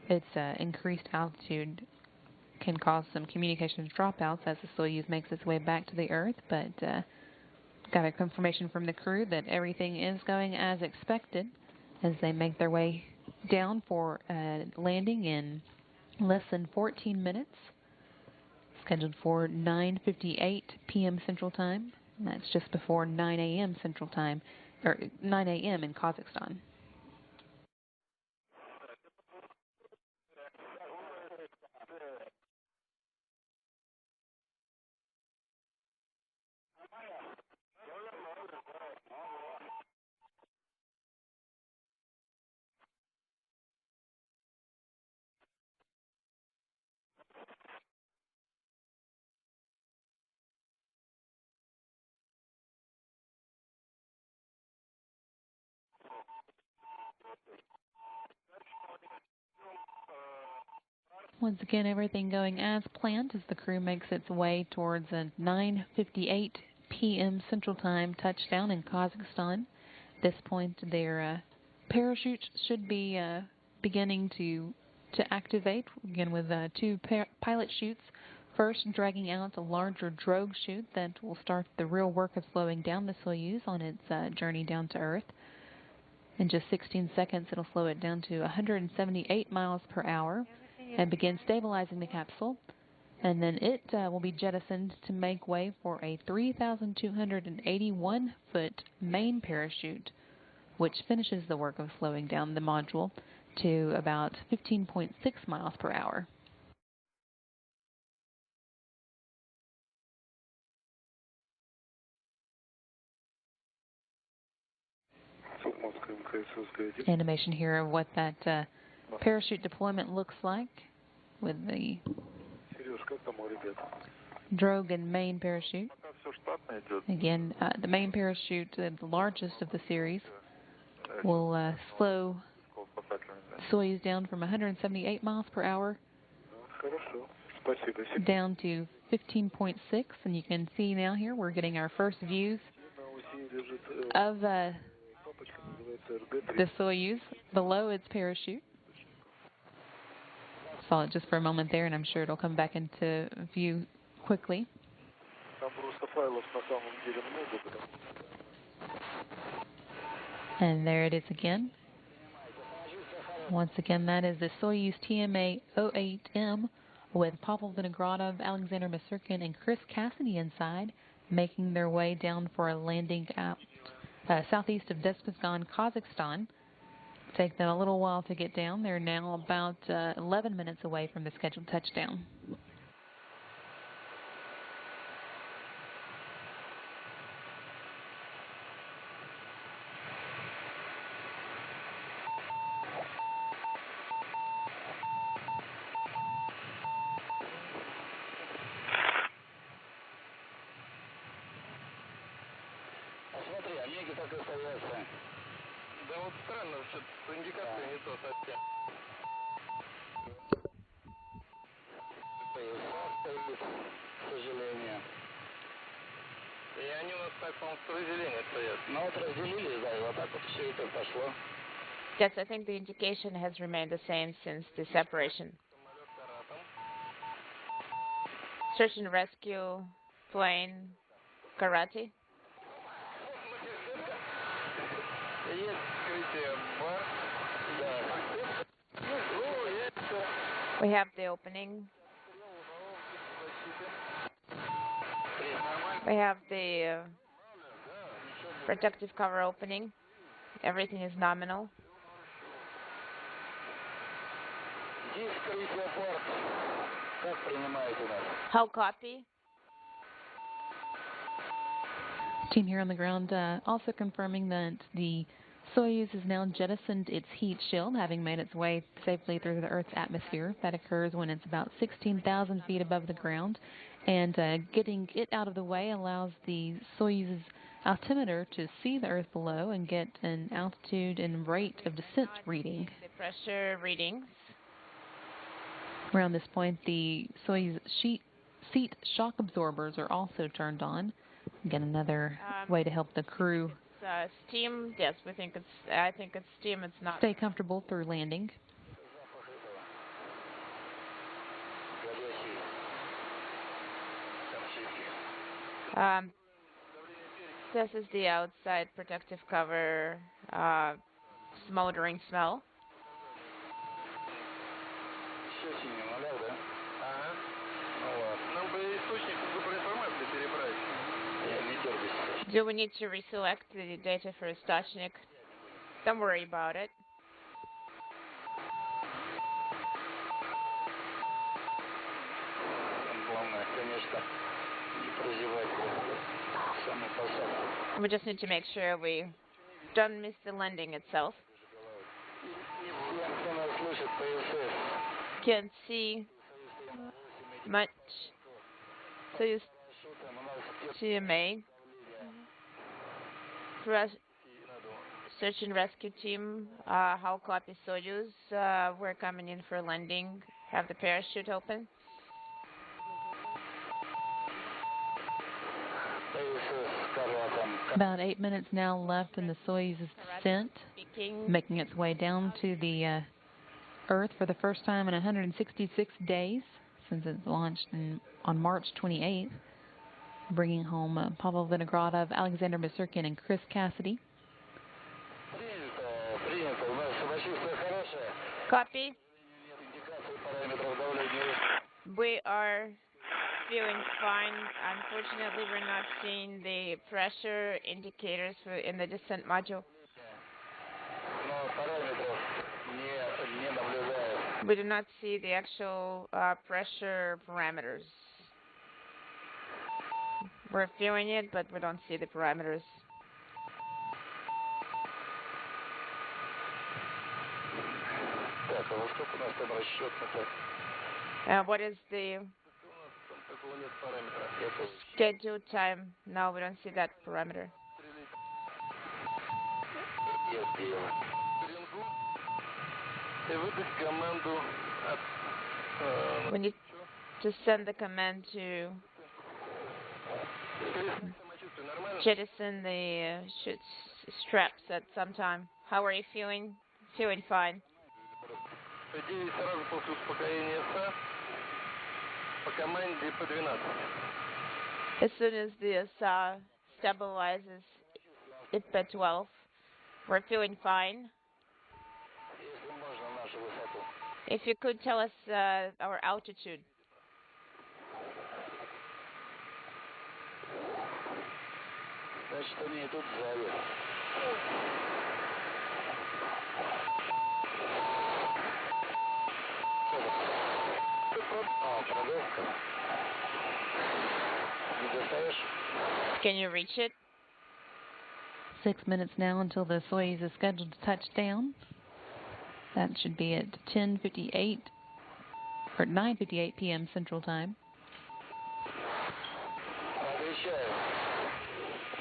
its increased altitude can cause some communications dropouts as the Soyuz makes its way back to the Earth, but got a confirmation from the crew that everything is going as expected as they make their way down for landing in less than 14 minutes, scheduled for 9:58 p.m. Central Time. And that's just before 9 a.m. Central Time, or 9 a.m. in Kazakhstan. Once again, everything going as planned as the crew makes its way towards a 9:58 p.m. Central Time touchdown in Kazakhstan. At this point, their parachutes should be beginning to activate, again with 2 pilot chutes. First, dragging out a larger drogue chute that will start the real work of slowing down the Soyuz on its journey down to Earth. In just 16 seconds, it'll slow it down to 178 miles per hour and begin stabilizing the capsule. And then it will be jettisoned to make way for a 3,281-foot main parachute, which finishes the work of slowing down the module to about 15.6 miles per hour. Animation here of what that parachute deployment looks like with the drogue and main parachute. Again, the main parachute, the largest of the series, will slow Soyuz down from 178 miles per hour down to 15.6, and you can see now here we're getting our first views of the Soyuz below its parachute. Saw it just for a moment there, and I'm sure it'll come back into view quickly. And there it is again. Once again, that is the Soyuz TMA 08M with Pavel Vinogradov, Alexander Masurkin, and Chris Cassidy inside, making their way down for a landing out southeast of Despotkan, Kazakhstan. Take them a little while to get down. They're now about 11 minutes away from the scheduled touchdown. Да вот странно, что индикация не то совсем. К сожалению. И они у нас так, по-моему, с разделения стоят. Ну вот разделились, да, и вот так вот все это пошло. Yes, I think the indication has remained the same since the separation. Search and rescue plane, karate. We have the opening. We have the protective cover opening. Everything is nominal. How copy? Team here on the ground also confirming that the Soyuz has now jettisoned its heat shield, having made its way safely through the Earth's atmosphere. That occurs when it's about 16,000 feet above the ground, and getting it out of the way allows the Soyuz's altimeter to see the Earth below and get an altitude and rate of descent reading. The pressure readings. Around this point, the Soyuz seat shock absorbers are also turned on. Again, another way to help the crew steam. Yes, I think it's steam. It's not. Stay comfortable through landing. This is the outside protective cover smoldering smell. Do we need to reselect the data for Stachnik? Don't worry about it. We just need to make sure we don't miss the landing itself. Can't see much. Soyuz TMA. Search and rescue team, how copy Soyuz? We're coming in for landing. Have the parachute open. About 8 minutes now left in the Soyuz's descent, making its way down to the Earth for the first time in 166 days since it launched on March 28th, bringing home Pavel Vinogradov, Alexander Masurkin, and Chris Cassidy. Copy. We are feeling fine. Unfortunately, we're not seeing the pressure indicators in the descent module. We do not see the actual pressure parameters. We're feeling it, but we don't see the parameters. What is the scheduled time? No, we don't see that parameter. We need to send the command to jettison the chute straps at some time. How are you feeling? Feeling fine. As soon as the SA stabilizes at 12, we're feeling fine. If you could tell us our altitude. Can you reach it? 6 minutes now until the Soyuz is scheduled to touch down. That should be at 10:58 or 9:58 p.m. Central Time.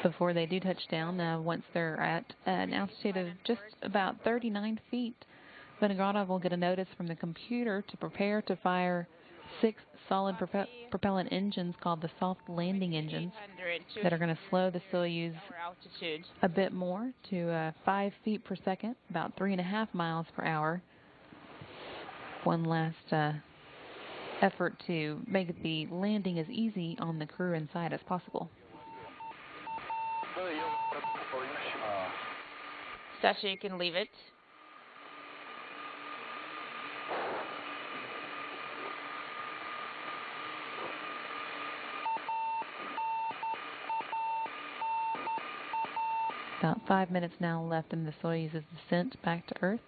Before they do touch down, once they're at an altitude of just about 39 feet, Vinogradov will get a notice from the computer to prepare to fire 6 solid propellant engines called the soft landing engines that are going to slow the Soyuz a bit more to 5 feet per second, about 3.5 miles per hour. One last effort to make the landing as easy on the crew inside as possible. Sasha, you can leave it. About 5 minutes now left in the Soyuz's descent back to Earth.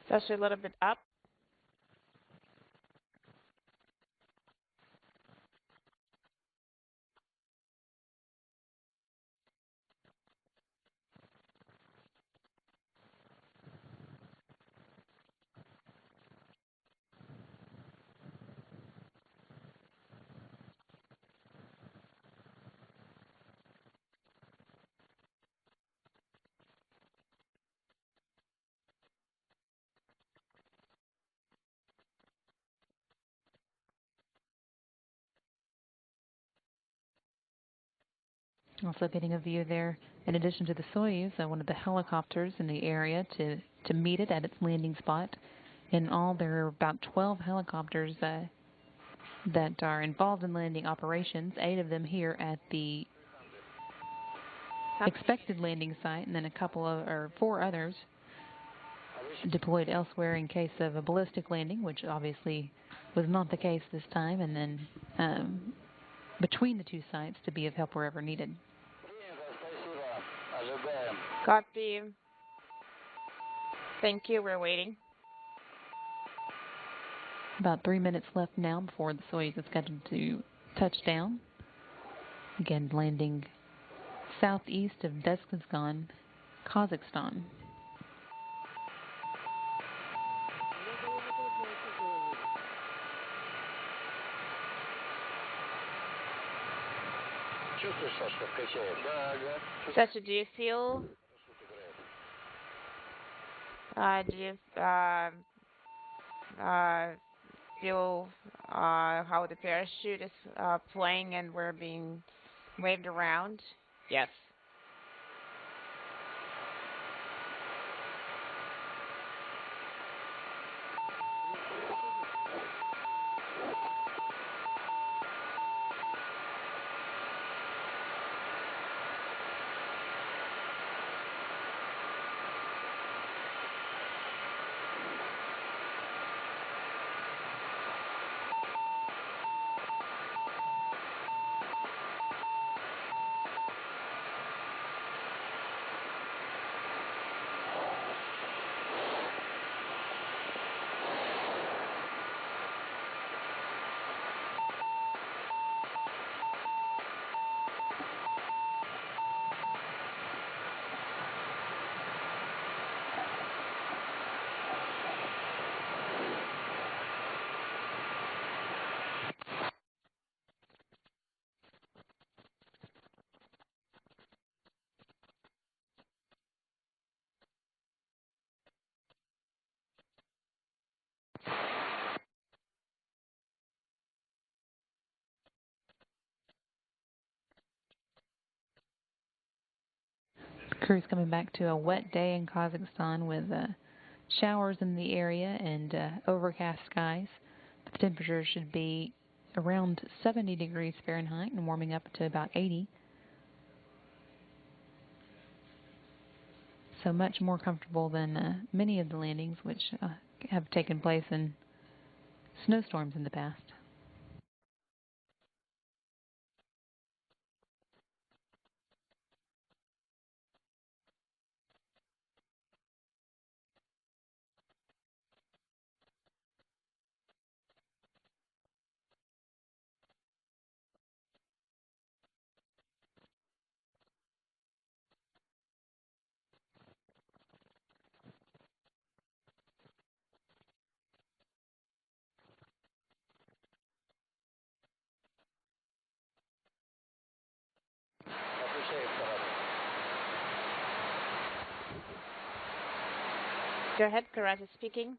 Sasha, a little bit up. Also getting a view there, in addition to the Soyuz, one of the helicopters in the area to meet it at its landing spot. In all, there are about 12 helicopters that are involved in landing operations, 8 of them here at the expected landing site, and then 4 others deployed elsewhere in case of a ballistic landing, which obviously was not the case this time, and then between the 2 sites to be of help wherever needed. Copy. Thank you. We're waiting. About 3 minutes left now before the Soyuz is scheduled to touch down. Again, landing southeast of Deskizgan, Kazakhstan. Sasha, do you feel feel how the parachute is playing and we're being waved around? Yes. Crew's coming back to a wet day in Kazakhstan with showers in the area and overcast skies. The temperature should be around 70 degrees Fahrenheit and warming up to about 80. So much more comfortable than many of the landings which have taken place in snowstorms in the past. Go ahead, Karate speaking.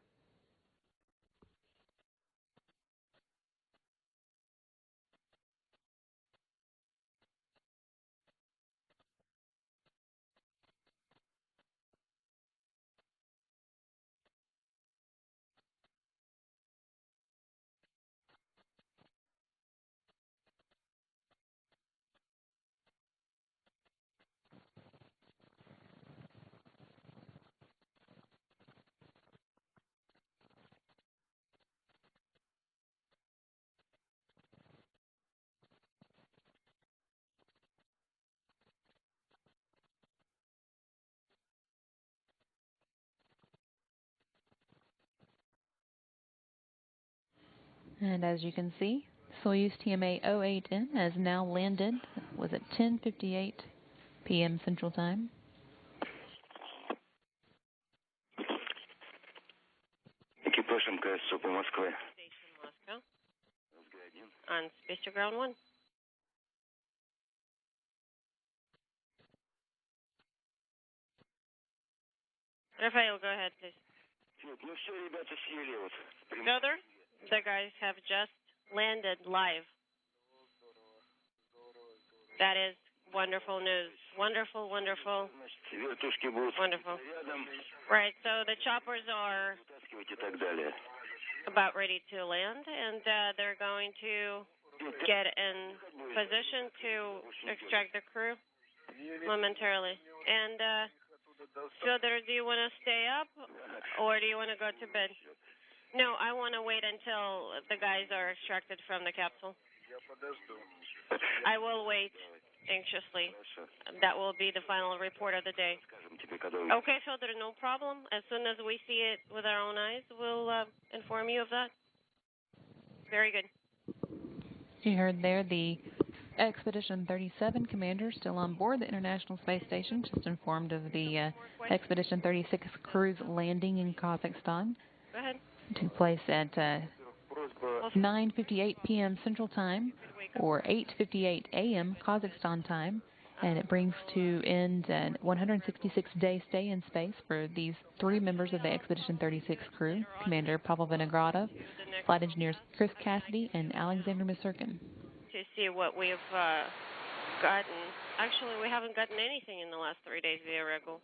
And as you can see, Soyuz TMA 08M has now landed. It was at 10:58 p.m. Central Time. Экипаж МКС СОПа Москвы. Station Moscow. On Space to Ground 1. Rafael, go ahead, please. Ну все, ребята, съели вот. Brother, the guys have just landed live. That is wonderful news. Wonderful, wonderful. Вертушки будут Wonderful. рядом. Right, so the choppers are Вытаскивать и так далее. about ready to land, and they're going to get in position to extract the crew momentarily. And Fyodor, do you want to stay up, or do you want to go to bed? No, I want to wait until the guys are extracted from the capsule. I will wait anxiously. That will be the final report of the day. Okay, Fyodor, no problem. As soon as we see it with our own eyes, we'll inform you of that. Very good. You heard there the Expedition 37 commander still on board the International Space Station, just informed of the Expedition 36 crew's landing in Kazakhstan. Go ahead. Took place at 9:58 p.m. Central Time. or 8:58 a.m. Kazakhstan time, and it brings to end a 166-day stay in space for these three members of the Expedition 36 crew, Commander Pavel Vinogradov, Flight Engineers Chris Cassidy, and Alexander Misurkin. To see what we've gotten. Actually, we haven't gotten anything in the last 3 days via Regal.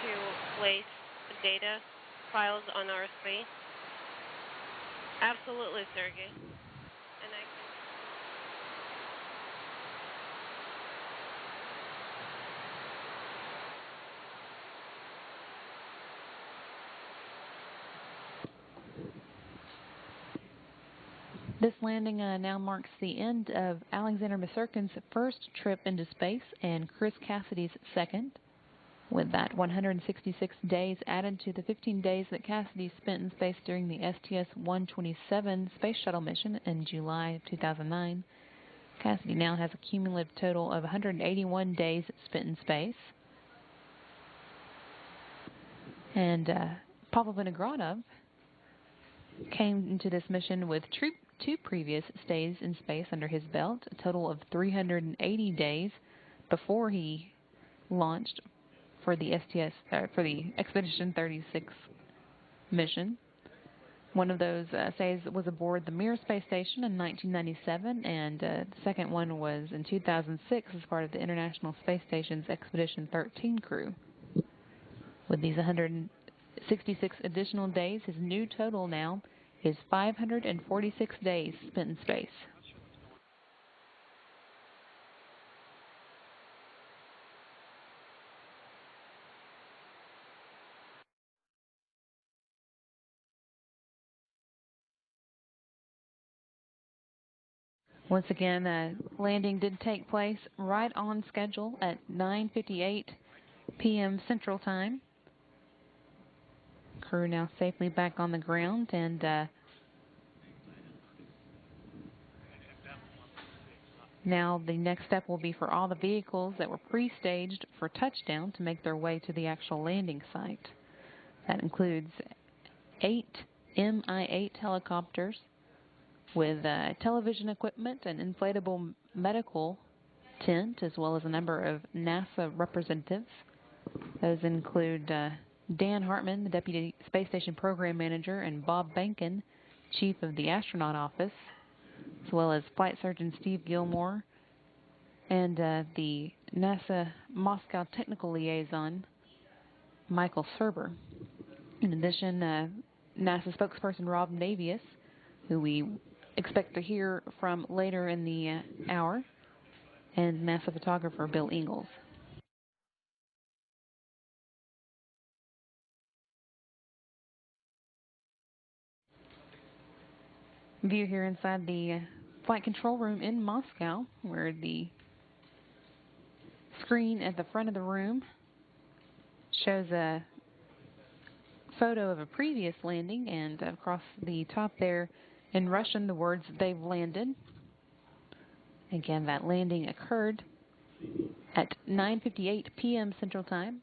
To place data files on RSP. Absolutely, Sergey. And This landing now marks the end of Alexander Misurkin's first trip into space and Chris Cassidy's second, with that 166 days added to the 15 days that Cassidy spent in space during the STS-127 space shuttle mission in July of 2009. Cassidy now has a cumulative total of 181 days spent in space. And Pavel Vinogradov came into this mission with two previous stays in space under his belt, a total of 380 days before he launched for the Expedition 36 mission. One of those stays was aboard the Mir space station in 1997, and the second one was in 2006 as part of the International Space Station's Expedition 13 crew. With these 166 additional days, his new total now is 546 days spent in space. Once again, landing did take place right on schedule at 9:58 p.m. Central Time. Crew now safely back on the ground, and now the next step will be for all the vehicles that were pre-staged for touchdown to make their way to the actual landing site. That includes 8 Mi-8 helicopters with television equipment and inflatable medical tent, as well as a number of NASA representatives. Those include Dan Hartman, the Deputy Space Station Program Manager, and Bob Bankin, Chief of the Astronaut Office, as well as Flight Surgeon Steve Gilmore, and the NASA Moscow Technical Liaison, Michael Serber. In addition, NASA spokesperson Rob Navius, who we expect to hear from later in the hour, and NASA photographer Bill Ingalls. View here inside the flight control room in Moscow, where the screen at the front of the room shows a photo of a previous landing, and across the top there in Russian the words "they've landed." Again, that landing occurred at 9:58 p.m. Central Time,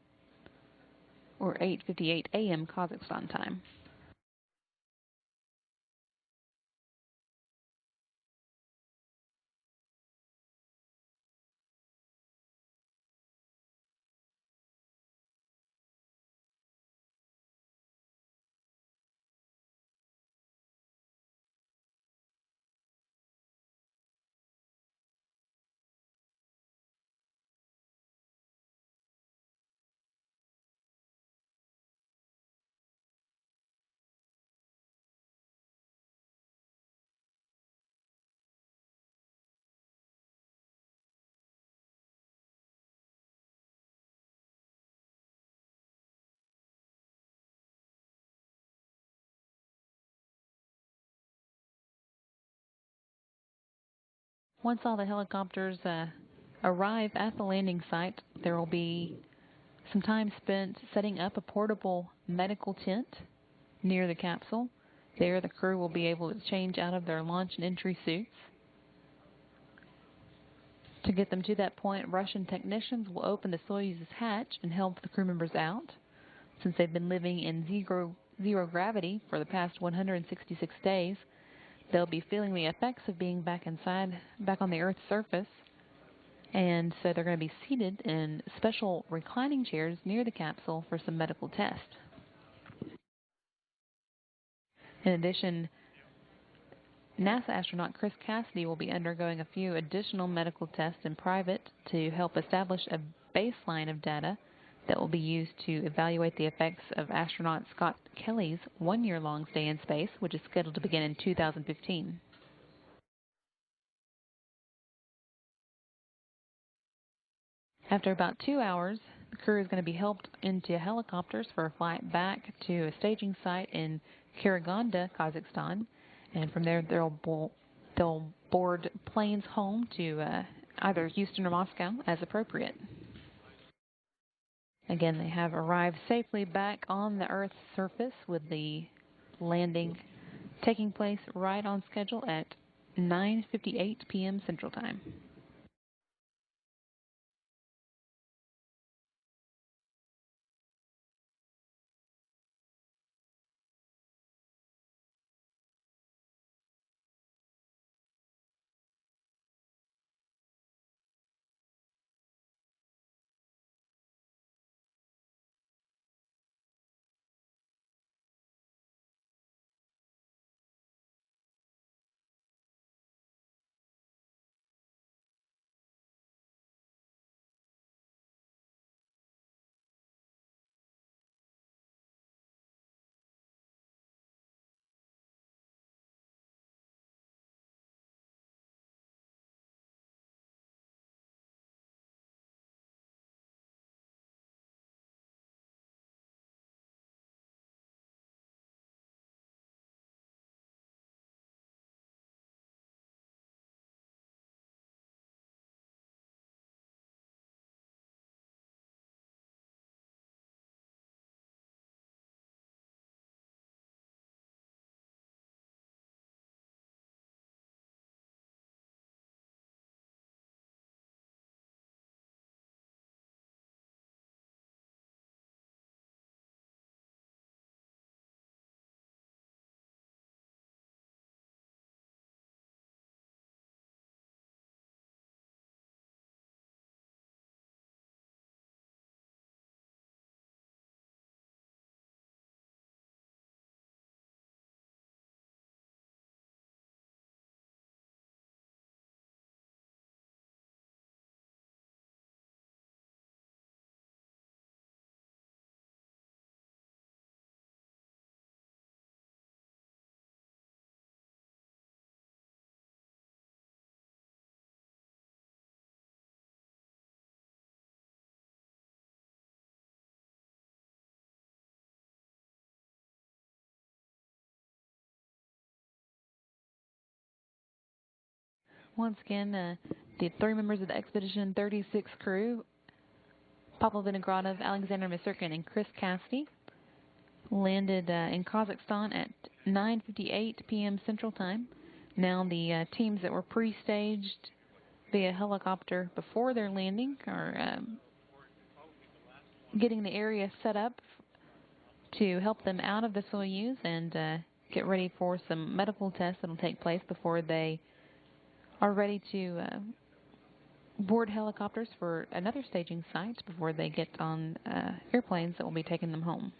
or 8:58 a.m. Kazakhstan time. Once all the helicopters arrive at the landing site, there will be some time spent setting up a portable medical tent near the capsule. There, the crew will be able to change out of their launch and entry suits. To get them to that point, Russian technicians will open the Soyuz's hatch and help the crew members out. Since they've been living in zero gravity for the past 166 days, they'll be feeling the effects of being back on the Earth's surface. And so they're going to be seated in special reclining chairs near the capsule for some medical tests. In addition, NASA astronaut Chris Cassidy will be undergoing a few additional medical tests in private to help establish a baseline of data that will be used to evaluate the effects of astronaut Scott Kelly's one-year-long stay in space, which is scheduled to begin in 2015. After about 2 hours, the crew is going to be helped into helicopters for a flight back to a staging site in Karaganda, Kazakhstan, and from there they'll board planes home to either Houston or Moscow as appropriate. Again, they have arrived safely back on the Earth's surface, with the landing taking place right on schedule at 9:58 p.m. Central Time. Once again, the 3 members of the Expedition 36 crew, Pavel Vinogradov, Alexander Misurkin, and Chris Cassidy, landed in Kazakhstan at 9:58 p.m. Central Time. Now the teams that were pre-staged via helicopter before their landing are getting the area set up to help them out of the Soyuz and get ready for some medical tests that will take place before they are ready to board helicopters for another staging site before they get on airplanes that will be taking them home.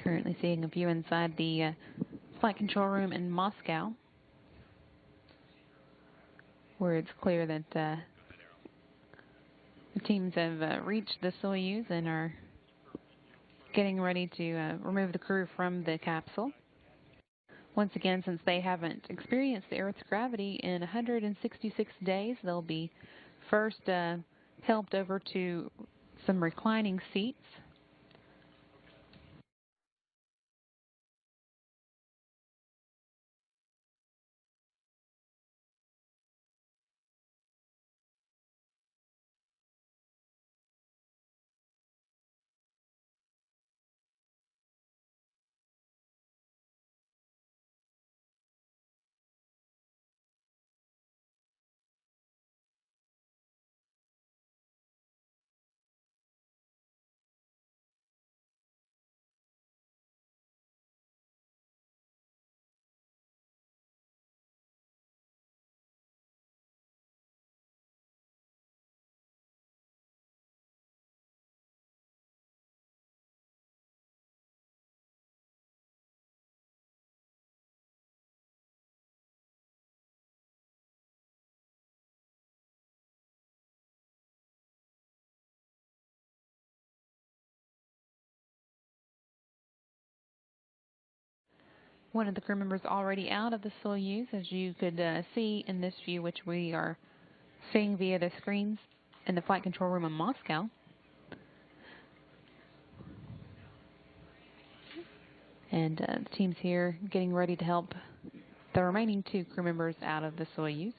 Currently seeing a view inside the flight control room in Moscow, where it's clear that the teams have reached the Soyuz and are getting ready to remove the crew from the capsule. Once again, since they haven't experienced the Earth's gravity in 166 days, they'll be first helped over to some reclining seats. One of the crew members already out of the Soyuz, as you could see in this view, which we are seeing via the screens in the flight control room in Moscow. And the team's here getting ready to help the remaining 2 crew members out of the Soyuz.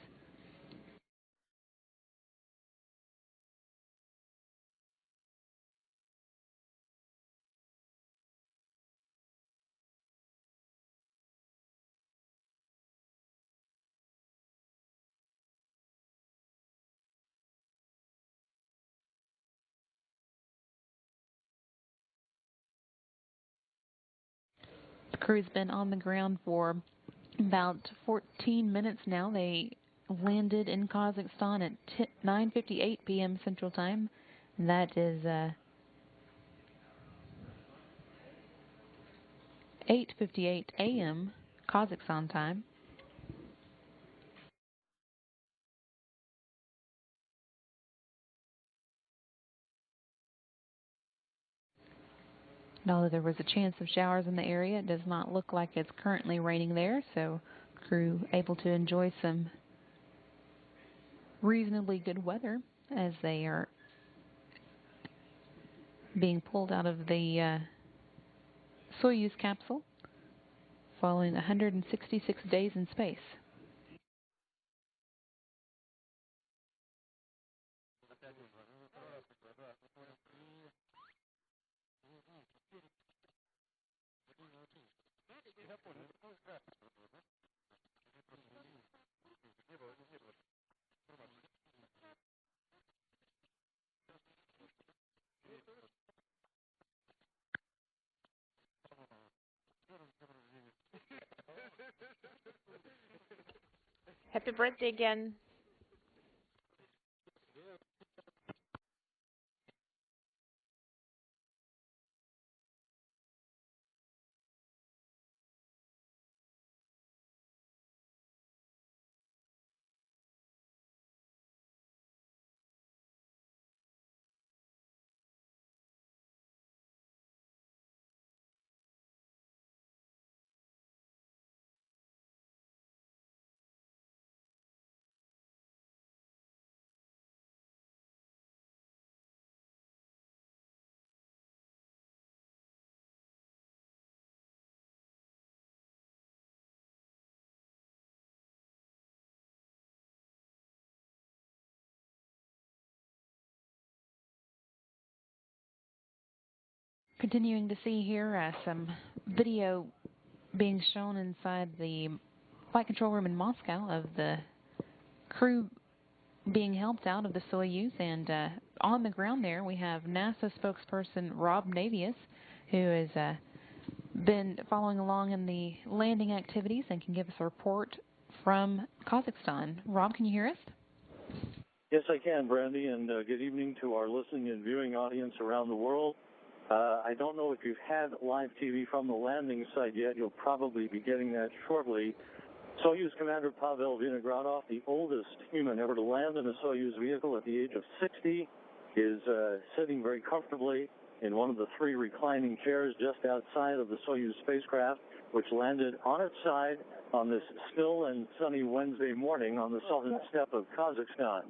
The crew's been on the ground for about 14 minutes now. They landed in Kazakhstan at 9:58 p.m. Central Time. That is 8:58 a.m. Kazakhstan time. And although there was a chance of showers in the area, it does not look like it's currently raining there, so crew able to enjoy some reasonably good weather as they are being pulled out of the Soyuz capsule following 166 days in space. Happy birthday again. Continuing to see here some video being shown inside the flight control room in Moscow of the crew being helped out of the Soyuz. And on the ground there we have NASA spokesperson Rob Navius, who has been following along in the landing activities and can give us a report from Kazakhstan. Rob, can you hear us? Yes, I can, Brandy, and good evening to our listening and viewing audience around the world. I don't know if you've had live TV from the landing site yet. You'll probably be getting that shortly. Soyuz Commander Pavel Vinogradov, the oldest human ever to land in a Soyuz vehicle at the age of 60, is sitting very comfortably in one of the 3 reclining chairs just outside of the Soyuz spacecraft, which landed on its side on this still and sunny Wednesday morning on the southern steppe of Kazakhstan.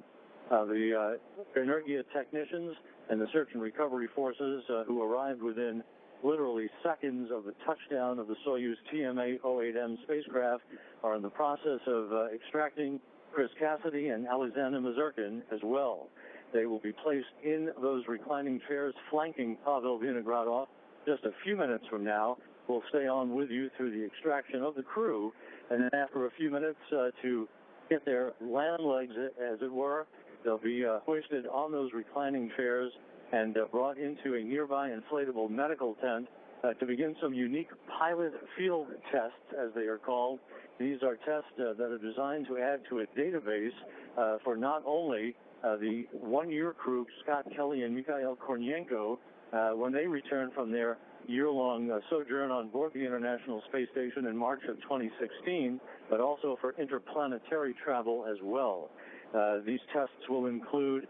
The inertia technicians and the search and recovery forces who arrived within literally seconds of the touchdown of the Soyuz TMA 08M spacecraft are in the process of extracting Chris Cassidy and Alexander Mazurkin as well. They will be placed in those reclining chairs flanking Pavel Vinogradov just a few minutes from now. We'll stay on with you through the extraction of the crew, and then after a few minutes to get their land legs, as it were, they'll be hoisted on those reclining chairs and brought into a nearby inflatable medical tent to begin some unique pilot field tests, as they are called. These are tests that are designed to add to a database for not only the one-year crew, Scott Kelly and Mikhail Kornienko, when they return from their year-long sojourn on board the International Space Station in March of 2016, but also for interplanetary travel as well. These tests will include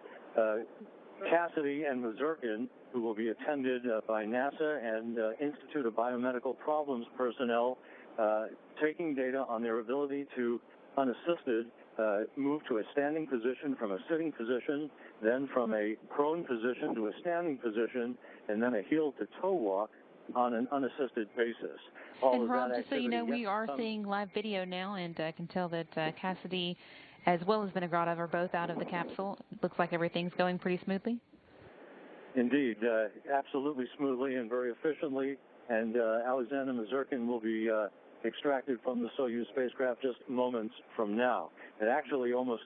Cassidy and Mazurkin, who will be attended by NASA and Institute of Biomedical Problems personnel, taking data on their ability to, unassisted, move to a standing position from a sitting position, then from a prone position to a standing position, and then a heel-to-toe walk on an unassisted basis. And Rob, just so you know, we are seeing live video now, and I can tell that Cassidy as well as Vinogradov are both out of the capsule. It looks like everything's going pretty smoothly. Indeed, absolutely smoothly and very efficiently. And Alexander Mazurkin will be extracted from the Soyuz spacecraft just moments from now. It actually almost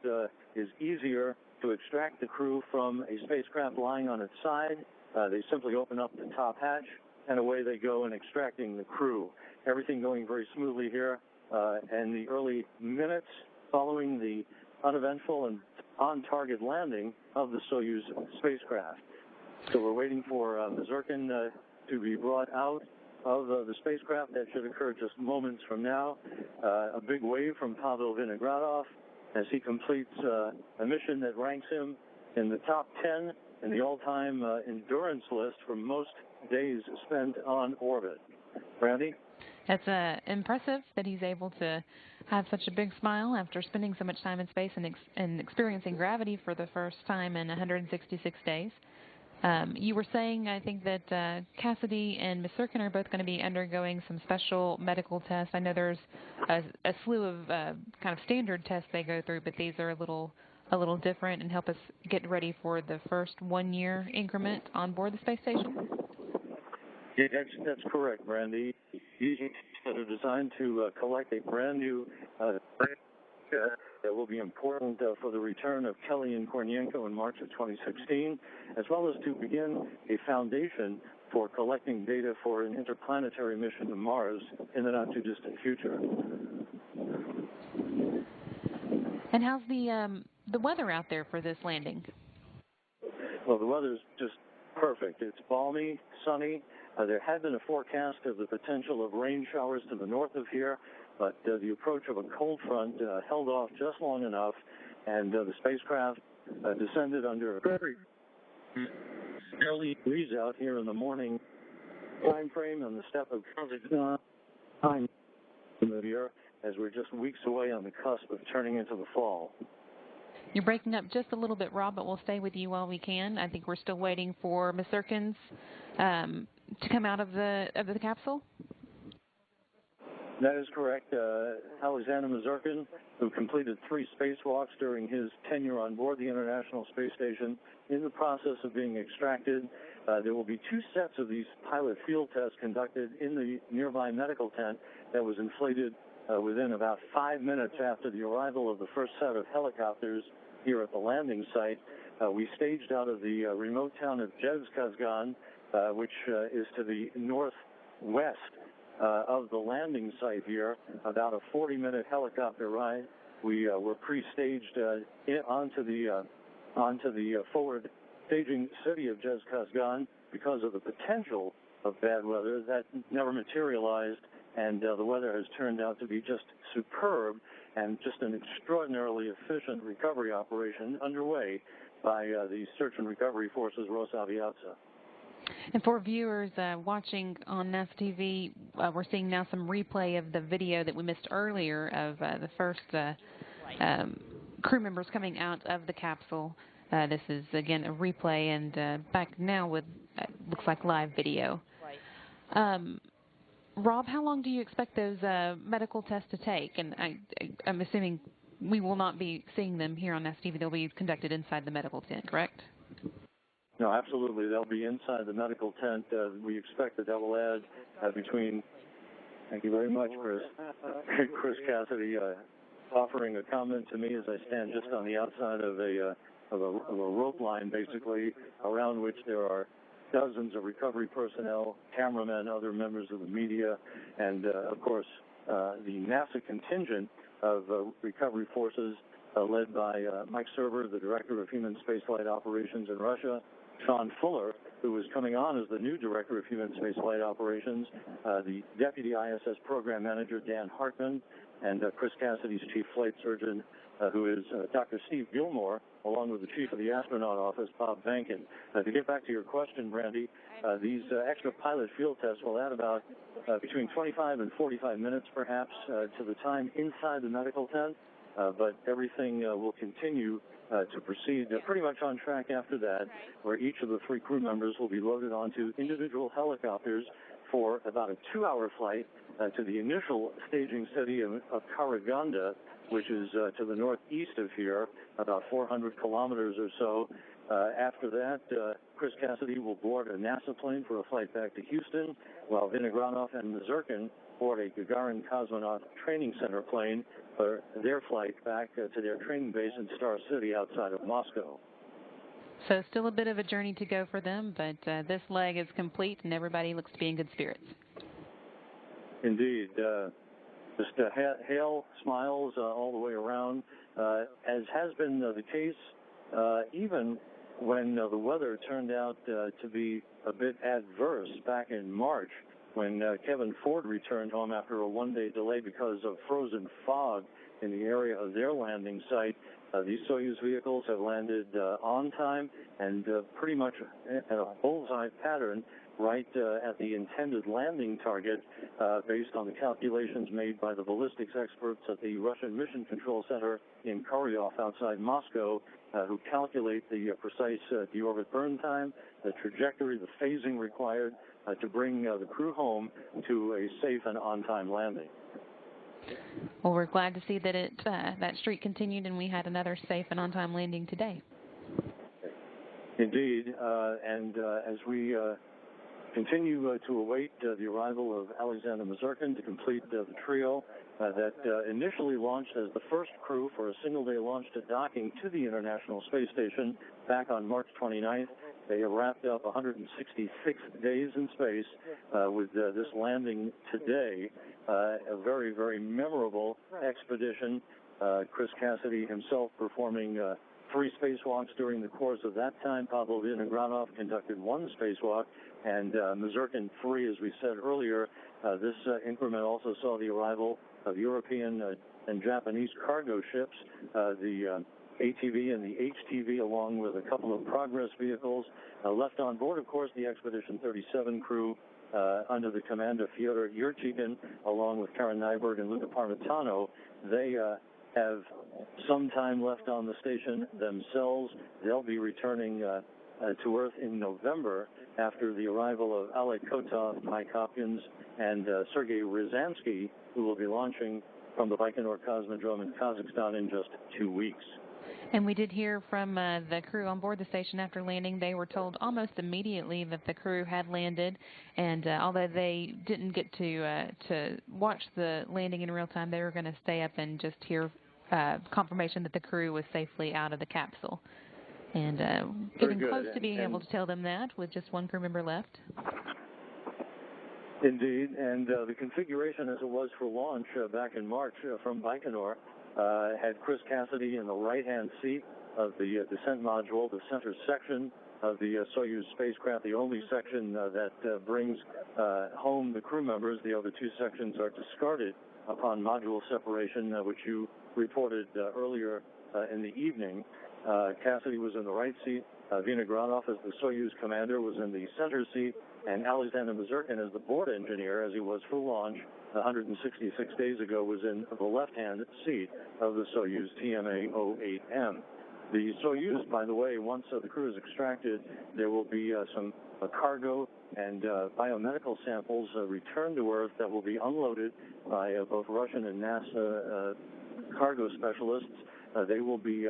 is easier to extract the crew from a spacecraft lying on its side. They simply open up the top hatch, and away they go in extracting the crew. Everything going very smoothly here. And the early minutes following the uneventful and on-target landing of the Soyuz spacecraft. So we're waiting for Mazurkin to be brought out of the spacecraft. That should occur just moments from now. A big wave from Pavel Vinogradov as he completes a mission that ranks him in the top 10 in the all-time endurance list for most days spent on orbit. Brandy? That's impressive that he's able to have such a big smile after spending so much time in space and experiencing gravity for the first time in 166 days. You were saying, I think, that Cassidy and Mazurkin are both going to be undergoing some special medical tests. I know there's a slew of kind of standard tests they go through, but these are a little different and help us get ready for the first 1-year increment on board the space station. Yeah, that's correct, Brandy. These tests are designed to collect a brand new that will be important for the return of Kelly and Kornienko in March of 2016, as well as to begin a foundation for collecting data for an interplanetary mission to Mars in the not-too-distant future. And how's the weather out there for this landing? Well, the weather's just perfect. It's balmy, sunny. There had been a forecast of the potential of rain showers to the north of here, but the approach of a cold front held off just long enough, and the spacecraft descended under a very early breeze out here in the morning time frame on the steppe of Kazakhstan here, as we're just weeks away on the cusp of turning into the fall. You're breaking up just a little bit, Rob, but we'll stay with you while we can. I think we're still waiting for Mazurkin's to come out of the capsule. That is correct. Alexander Mazurkin, who completed 3 spacewalks during his tenure on board the International Space Station, in the process of being extracted. There will be 2 sets of these pilot field tests conducted in the nearby medical tent that was inflated within about 5 minutes after the arrival of the first set of helicopters here at the landing site. We staged out of the remote town of Jezkazgan, which is to the northwest of the landing site here, about a 40-minute helicopter ride. We were pre-staged onto the forward staging city of Jezkazgan because of the potential of bad weather. That never materialized, and the weather has turned out to be just superb and just an extraordinarily efficient recovery operation underway by the Search and Recovery Forces Rosaviatsa. And for viewers watching on NASA TV, we're seeing now some replay of the video that we missed earlier of the first crew members coming out of the capsule. This is, again, a replay, and back now with, looks like live video. Rob, how long do you expect those medical tests to take? And I'm assuming we will not be seeing them here on STV. They'll be conducted inside the medical tent, correct? No, absolutely. They'll be inside the medical tent. We expect that will add between, thank you very much, Chris Cassidy, offering a comment to me as I stand just on the outside of a rope line, basically, around which there are dozens of recovery personnel, cameramen, other members of the media, and, of course, the NASA contingent of recovery forces led by Mike Server, the Director of Human Spaceflight Operations in Russia, Sean Fuller, who is coming on as the new Director of Human Spaceflight Operations, the Deputy ISS Program Manager, Dan Hartman, and Chris Cassidy's Chief Flight Surgeon, who is Dr. Steve Gilmore, along with the Chief of the Astronaut Office, Bob Bankin. To get back to your question, Brandy, these extra pilot field tests will add about between 25 and 45 minutes, perhaps, to the time inside the medical tent, but everything will continue to proceed pretty much on track after that, where each of the 3 crew members will be loaded onto individual helicopters for about a 2-hour flight to the initial staging city of Karaganda, which is to the northeast of here, about 400 kilometers or so. After that, Chris Cassidy will board a NASA plane for a flight back to Houston, while Vinogradov and Mazurkin board a Gagarin Cosmonaut Training Center plane for their flight back to their training base in Star City outside of Moscow. So still a bit of a journey to go for them, but this leg is complete and everybody looks to be in good spirits. Indeed. Just hail, smiles all the way around, as has been the case even when the weather turned out to be a bit adverse back in March, when Kevin Ford returned home after a one-day delay because of frozen fog in the area of their landing site. These Soyuz vehicles have landed on time and pretty much in a bullseye pattern right at the intended landing target based on the calculations made by the ballistics experts at the Russian Mission Control Center in Koryov outside Moscow, who calculate the precise deorbit burn time, the trajectory, the phasing required to bring the crew home to a safe and on-time landing. Well, we're glad to see that that streak continued and we had another safe and on-time landing today. Indeed, and as we continue to await the arrival of Alexander Mazurkin to complete the trio that initially launched as the first crew for a single-day launch to docking to the International Space Station back on March 29th. They have wrapped up 166 days in space with this landing today. A very, very memorable expedition. Chris Cassidy himself performing 3 spacewalks during the course of that time. Pavel Vinogradov conducted 1 spacewalk, and Mazurkin 3, as we said earlier. This increment also saw the arrival of European and Japanese cargo ships, the ATV and the HTV, along with a couple of Progress vehicles. Left on board, of course, the Expedition 37 crew under the command of Fyodor Yurchikhin, along with Karen Nyberg and Luca Parmitano. They have some time left on the station themselves. They'll be returning to Earth in November after the arrival of Oleg Kotov, Mike Hopkins, and Sergei Ryazanskiy, who will be launching from the Baikonur Cosmodrome in Kazakhstan in just 2 weeks. And we did hear from the crew on board the station after landing. They were told almost immediately that the crew had landed, and although they didn't get to watch the landing in real time, they were going to stay up and just hear confirmation that the crew was safely out of the capsule. And getting close to being able to tell them that with just 1 crew member left. Indeed, and the configuration as it was for launch back in March from Baikonur had Chris Cassidy in the right-hand seat of the descent module, the center section of the Soyuz spacecraft, the only section that brings home the crew members. The other 2 sections are discarded upon module separation, which you reported earlier in the evening. Cassidy was in the right seat. Vinogradov, as the Soyuz commander, was in the center seat, and Alexander Mazurkin, as the board engineer, as he was for launch, 166 days ago was in the left-hand seat of the Soyuz TMA 08M. The Soyuz, by the way, once the crew is extracted, there will be some cargo and biomedical samples returned to Earth that will be unloaded by both Russian and NASA cargo specialists. They will be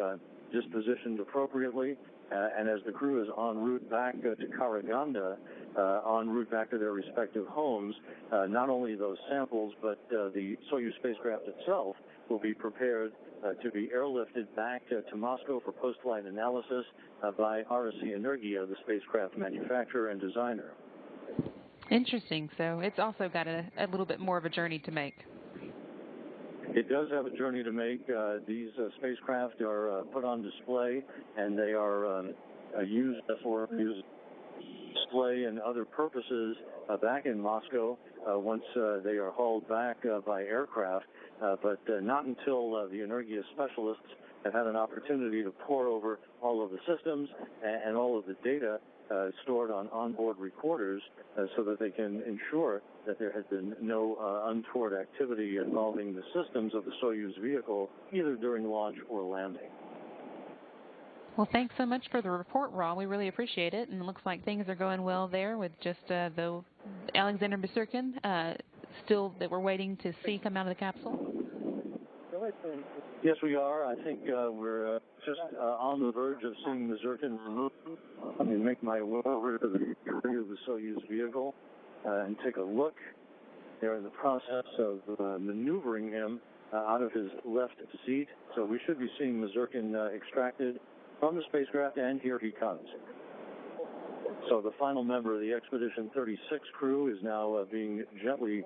dispositioned appropriately, and as the crew is en route back to Karaganda, en route back to their respective homes, not only those samples, but the Soyuz spacecraft itself will be prepared to be airlifted back to Moscow for post-flight analysis by RSC Energia, the spacecraft manufacturer and designer. Interesting. So it's also got a little bit more of a journey to make. It does have a journey to make. These spacecraft are put on display, and they are used for display and other purposes back in Moscow once they are hauled back by aircraft, but not until the Energia specialists have had an opportunity to pore over all of the systems and all of the data stored on onboard recorders so that they can ensure that there has been no untoward activity involving the systems of the Soyuz vehicle, either during launch or landing. Well, thanks so much for the report, Ra. We really appreciate it, and it looks like things are going well there with just the Alexander Misurkin still that we're waiting to see come out of the capsule. Yes, we are. I think we're just on the verge of seeing Misurkin removed. Let me make my way over to the rear of the Soyuz vehicle and take a look. They're in the process of maneuvering him out of his left seat. So we should be seeing Misurkin extracted from the spacecraft, and here he comes. So the final member of the Expedition 36 crew is now being gently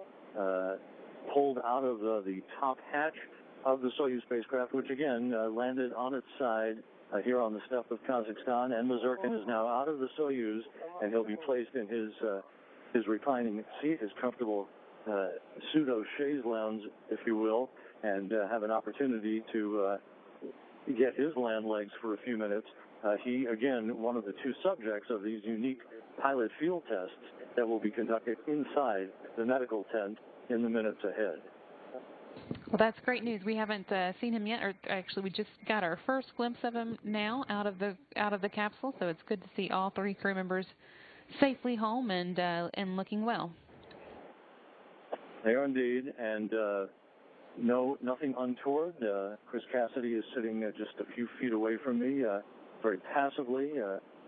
pulled out of the top hatch of the Soyuz spacecraft, which again landed on its side here on the steppe of Kazakhstan, and Misurkin is now out of the Soyuz, and he'll be placed in his reclining seat, his comfortable pseudo-chaise lounge, if you will, and have an opportunity to get his land legs for a few minutes. He, again, one of the two subjects of these unique pilot field tests that will be conducted inside the medical tent in the minutes ahead. Well, that's great news. We haven't seen him yet, or actually, we just got our first glimpse of him now out of the capsule. So it's good to see all three crew members safely home and looking well. They are indeed, and nothing untoward. Chris Cassidy is sitting just a few feet away from me, very passively,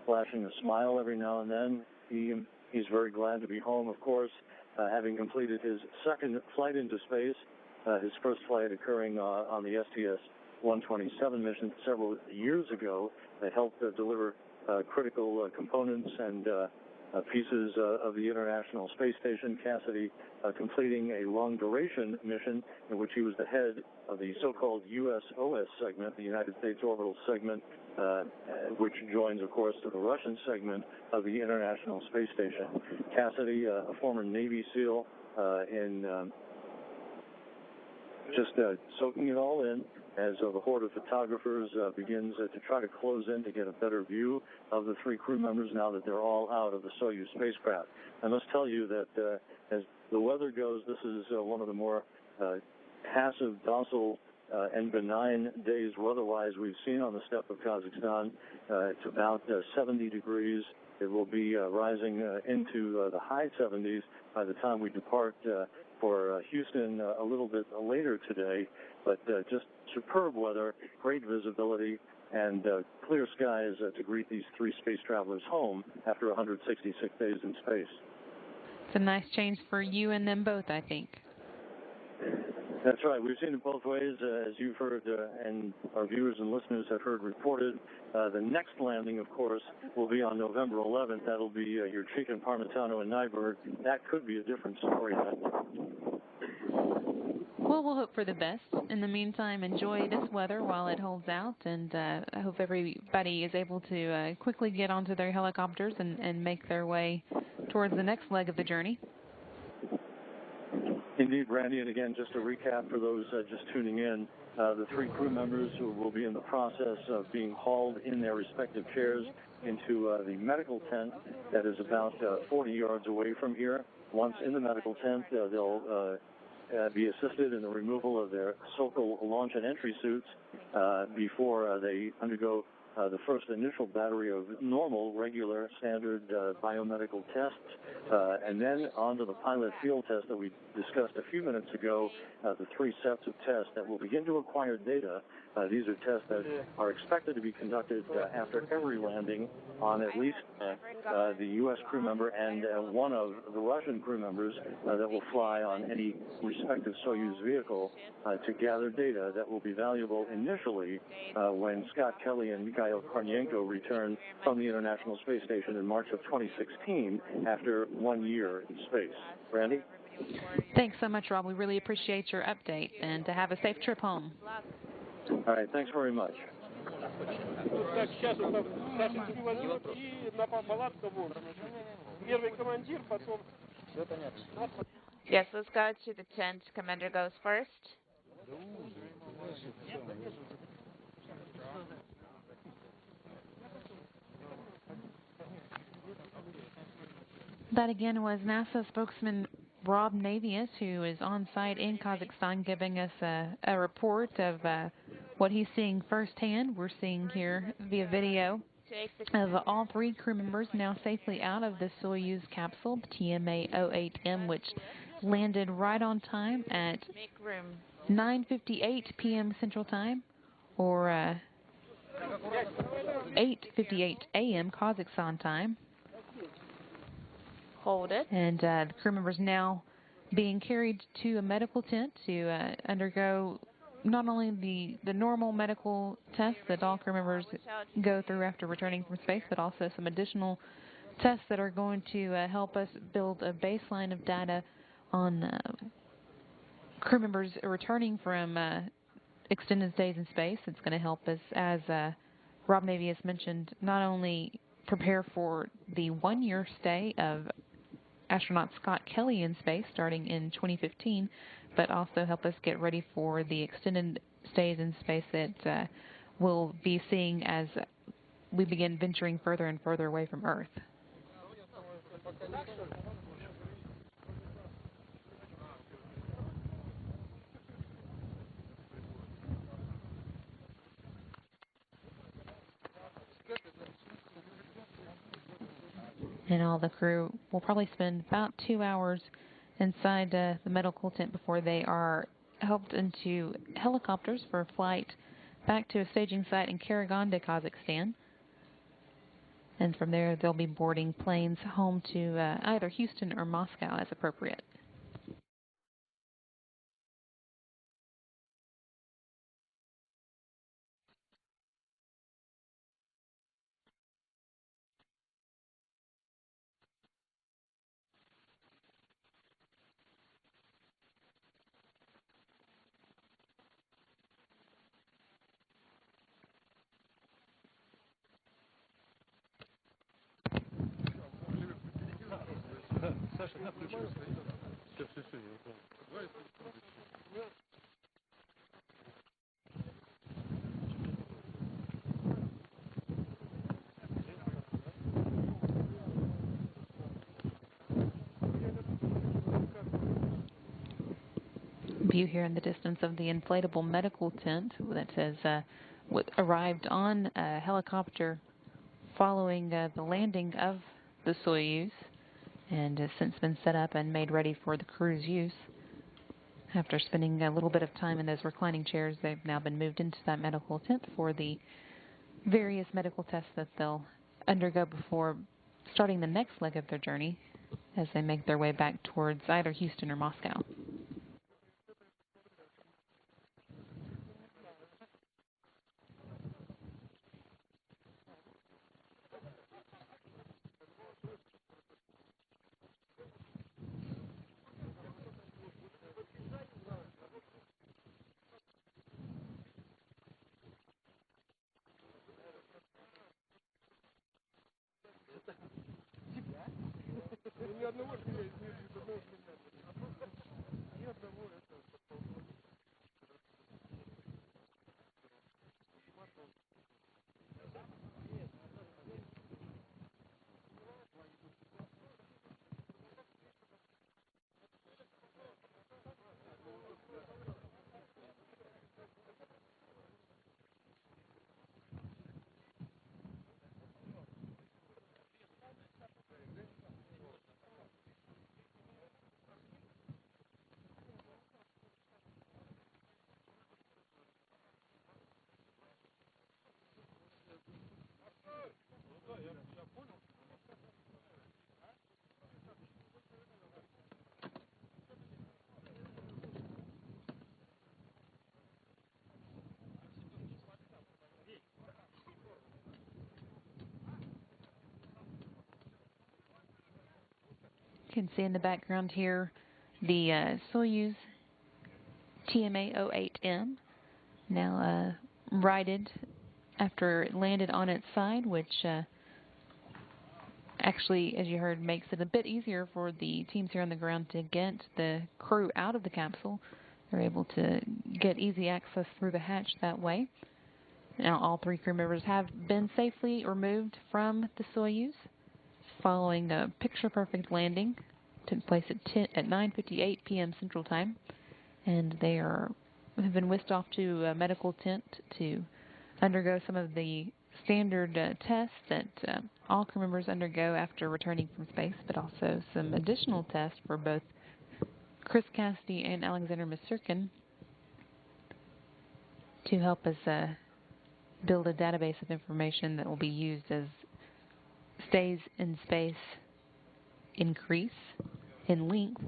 flashing a smile every now and then. He's very glad to be home, of course, having completed his second flight into space. His first flight occurring on the STS-127 mission several years ago that helped deliver critical components and pieces of the International Space Station. Cassidy completing a long-duration mission in which he was the head of the so-called USOS segment, the United States Orbital Segment, which joins, of course, to the Russian segment of the International Space Station. Cassidy, a former Navy SEAL, just soaking it all in as the horde of photographers begins to try to close in to get a better view of the three crew members now that they're all out of the Soyuz spacecraft. I must tell you that as the weather goes, this is one of the more passive, docile, and benign days weather-wise we've seen on the steppe of Kazakhstan. It's about 70 degrees. It will be rising into the high 70s by the time we depart for Houston a little bit later today, but just superb weather, great visibility, and clear skies to greet these three space travelers home after 166 days in space. It's a nice change for you and them both, I think. That's right. We've seen it both ways, as you've heard, and our viewers and listeners have heard reported. The next landing, of course, will be on November 11th. That'll be your Chicken Parmitano and Nyberg. That could be a different story then. Well, we'll hope for the best. In the meantime, enjoy this weather while it holds out, and I hope everybody is able to quickly get onto their helicopters and make their way towards the next leg of the journey. Indeed, Brandy, and again, just to recap for those just tuning in, the three crew members who will be in the process of being hauled in their respective chairs into the medical tent that is about 40 yards away from here. Once in the medical tent, they'll be assisted in the removal of their so-called launch and entry suits before they undergo the first initial battery of normal, regular, standard biomedical tests, and then onto the pilot field test that we discussed a few minutes ago, the 3 sets of tests that will begin to acquire data. These are tests that are expected to be conducted after every landing on at least the U.S. crew member and one of the Russian crew members that will fly on any respective Soyuz vehicle to gather data that will be valuable initially when Scott Kelly and Mikhail Kornienko return from the International Space Station in March of 2016 after 1 year in space. Brandy? Thanks so much, Rob. We really appreciate your update, and to have a safe trip home. All right, thanks very much. Yes, let's go to the tent. Commander goes first. That again was NASA spokesman Rob Navius, who is on site in Kazakhstan, giving us a report of what he's seeing firsthand. We're seeing here via video of all 3 crew members now safely out of the Soyuz capsule, TMA 08M, which landed right on time at 9:58 p.m. Central Time, or 8:58 a.m. Kazakhstan time. Hold it. And the crew members now being carried to a medical tent to undergo not only the normal medical tests that all crew members go through after returning from space, but also some additional tests that are going to help us build a baseline of data on crew members returning from extended stays in space. It's going to help us, as Rob Navius mentioned, not only prepare for the 1-year stay of astronaut Scott Kelly in space starting in 2015, but also help us get ready for the extended stays in space that we'll be seeing as we begin venturing further and further away from Earth. And all the crew will probably spend about 2 hours inside the medical tent before they are helped into helicopters for a flight back to a staging site in Karaganda, Kazakhstan. And from there, they'll be boarding planes home to either Houston or Moscow as appropriate. View here in the distance of the inflatable medical tent that says arrived on a helicopter following the landing of the Soyuz, and has since been set up and made ready for the crew's use. After spending a little bit of time in those reclining chairs, they've now been moved into that medical tent for the various medical tests that they'll undergo before starting the next leg of their journey as they make their way back towards either Houston or Moscow. You can see in the background here the Soyuz TMA 08M now righted after it landed on its side, which actually, as you heard, makes it a bit easier for the teams here on the ground to get the crew out of the capsule. They're able to get easy access through the hatch that way. Now, all 3 crew members have been safely removed from the Soyuz following a picture-perfect landing. Took place at 9:58 p.m. Central Time, and they have been whisked off to a medical tent to undergo some of the standard tests that all crew members undergo after returning from space, but also some additional tests for both Chris Cassidy and Alexander Masurkin to help us build a database of information that will be used as stays in space increase in length,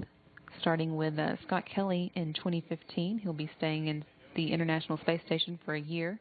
starting with Scott Kelly in 2015. He'll be staying in the International Space Station for a year.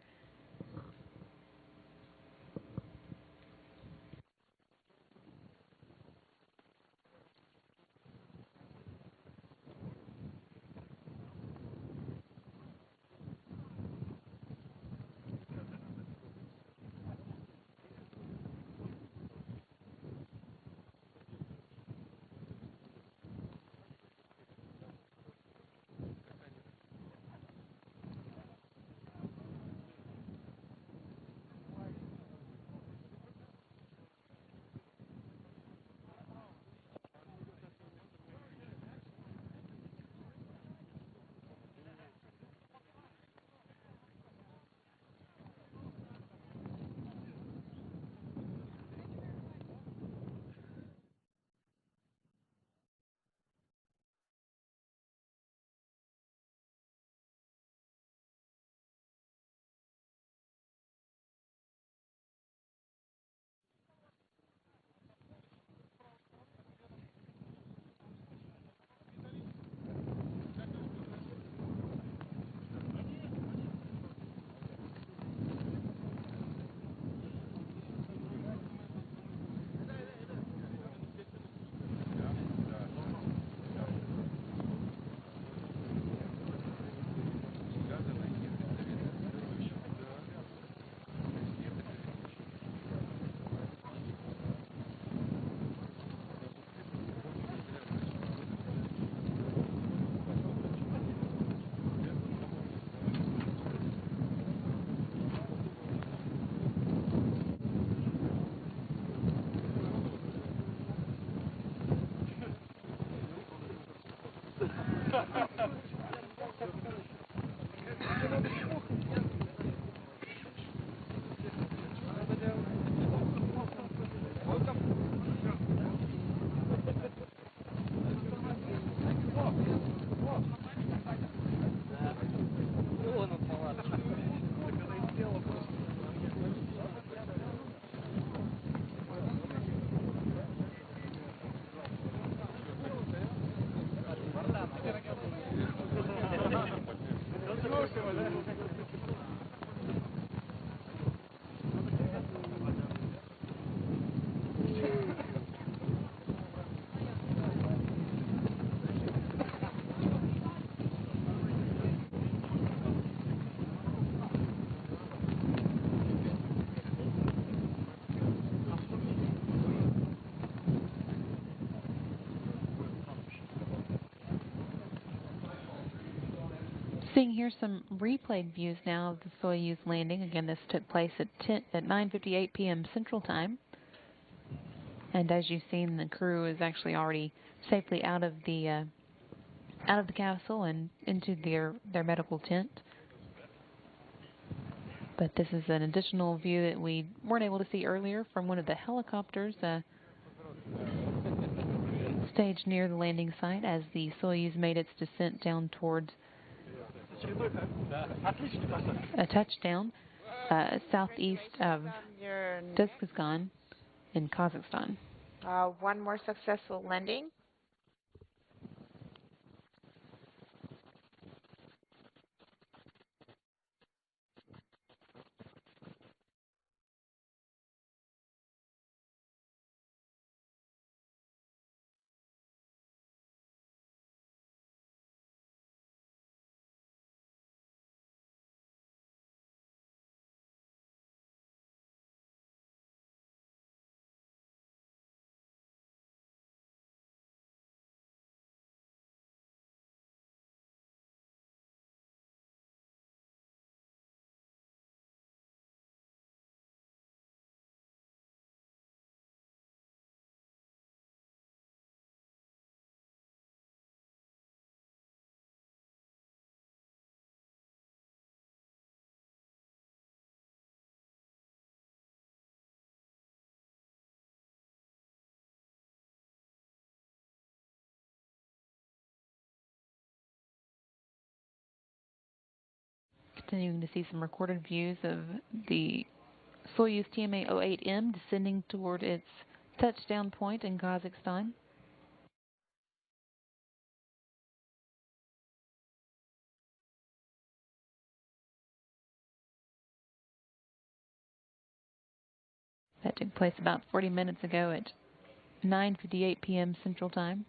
Seeing here some replayed views now of the Soyuz landing. Again, this took place at 9:58 p.m. Central Time. And as you've seen, the crew is actually already safely out of the capsule and into their medical tent. But this is an additional view that we weren't able to see earlier from one of the helicopters staged near the landing site as the Soyuz made its descent down towards a touchdown southeast of Duskisgan. in Kazakhstan. One more successful landing. Continuing to see some recorded views of the Soyuz TMA 08M descending toward its touchdown point in Kazakhstan. That took place about 40 minutes ago at 9:58 p.m. Central Time.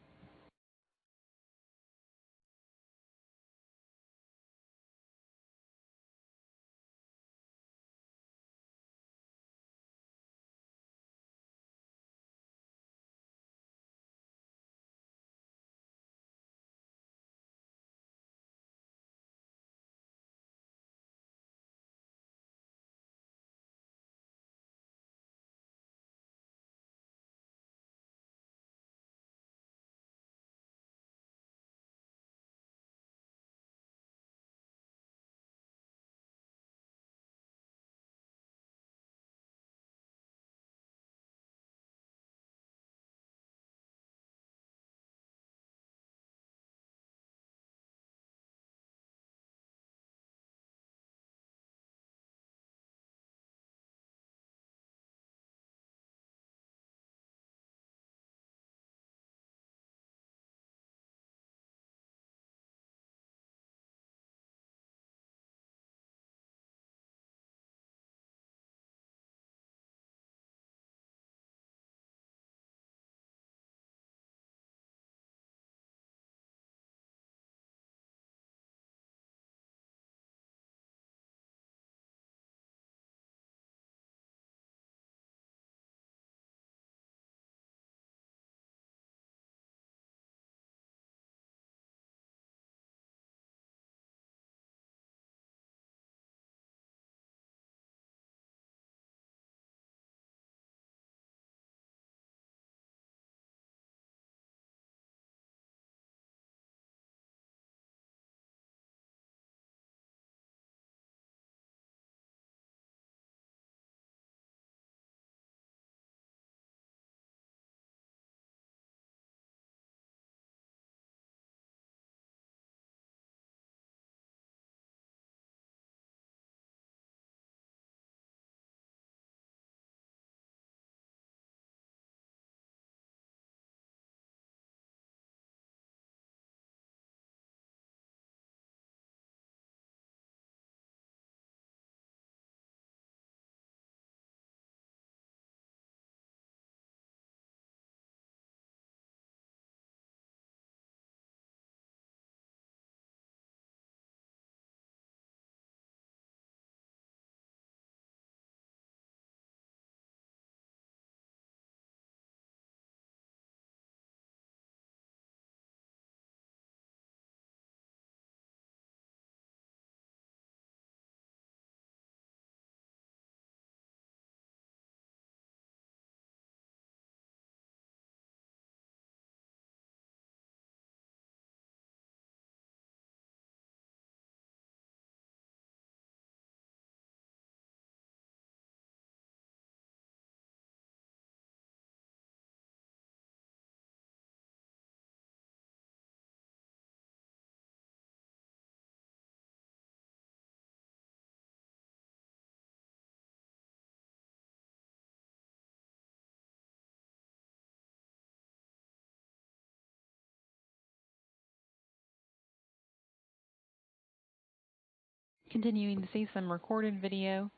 continuing to see some recorded video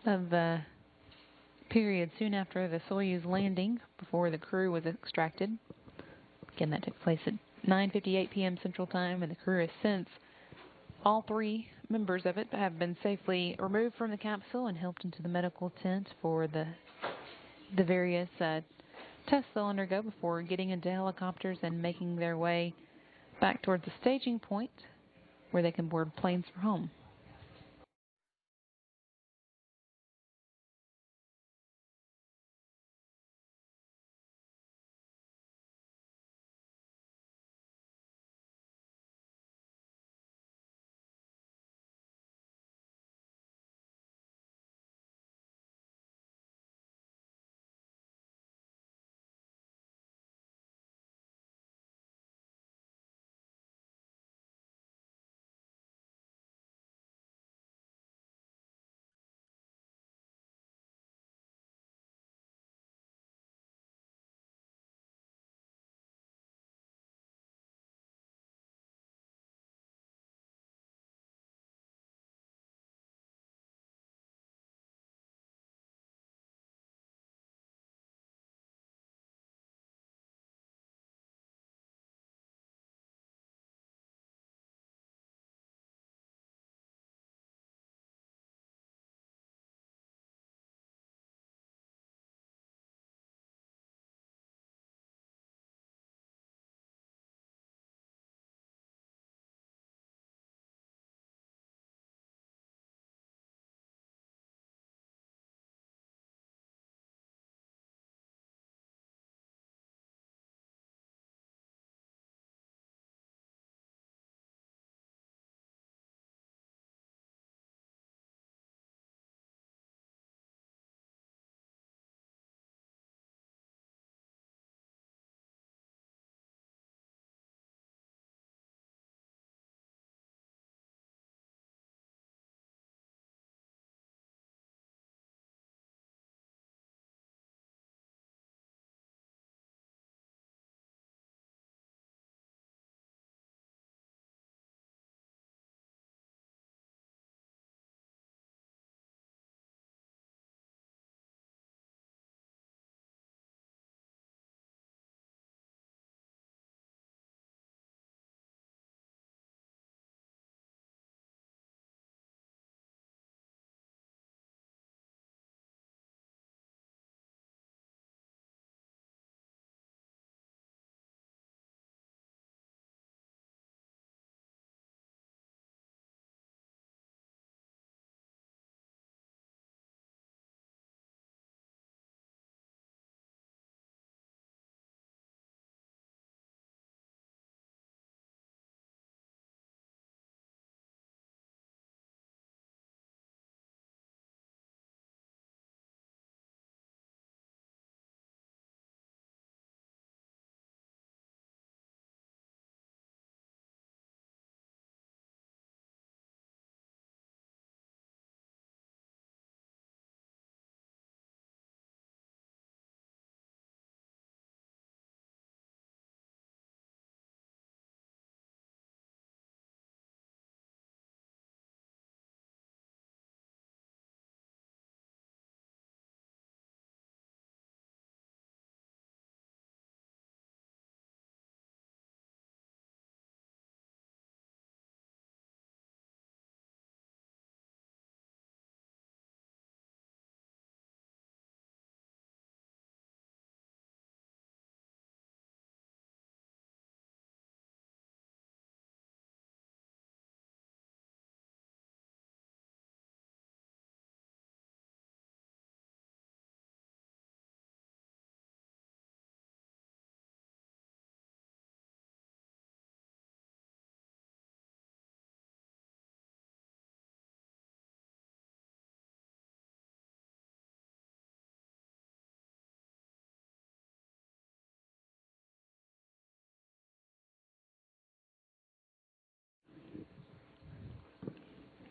of the period soon after the Soyuz landing before the crew was extracted. Again, that took place at 9:58 p.m. Central Time, and the crew has since, all three members of it have been safely removed from the capsule and helped into the medical tent for the various tests they'll undergo before getting into helicopters and making their way back towards the staging point where they can board planes for home.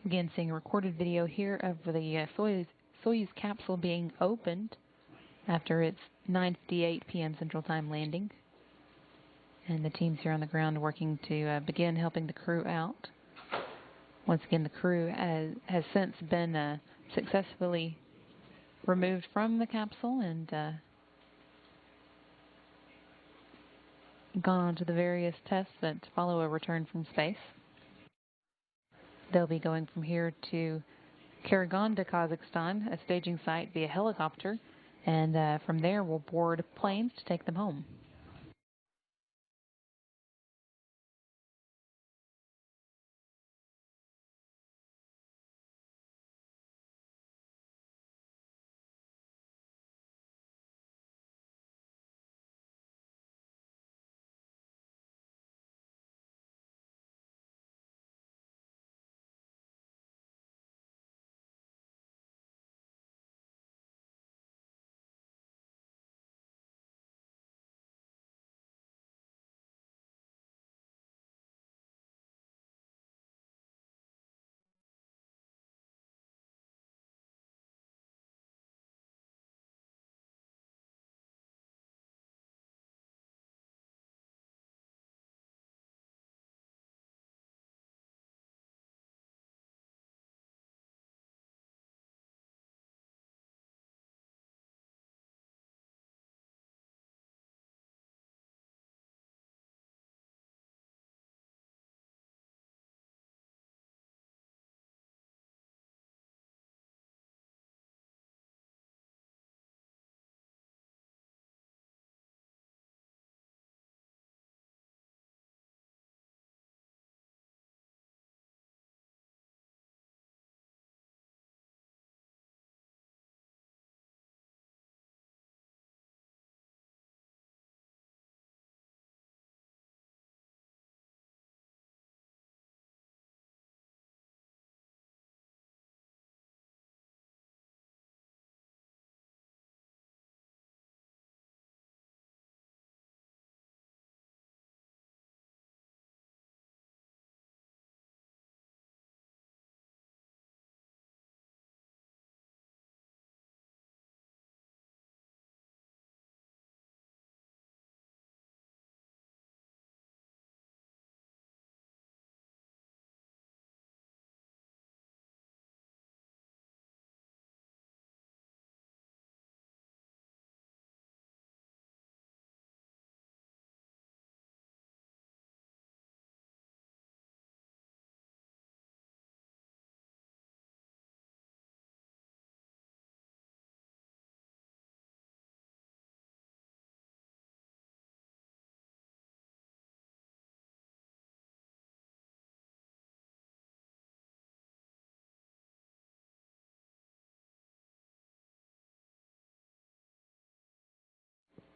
Again, seeing a recorded video here of the Soyuz capsule being opened after its 9:58 p.m. Central Time landing. And the teams here on the ground working to begin helping the crew out. Once again, the crew has since been successfully removed from the capsule and gone on to the various tests that follow a return from space. They'll be going from here to Karagan to Kazakhstan, a staging site, via helicopter, and from there we'll board planes to take them home.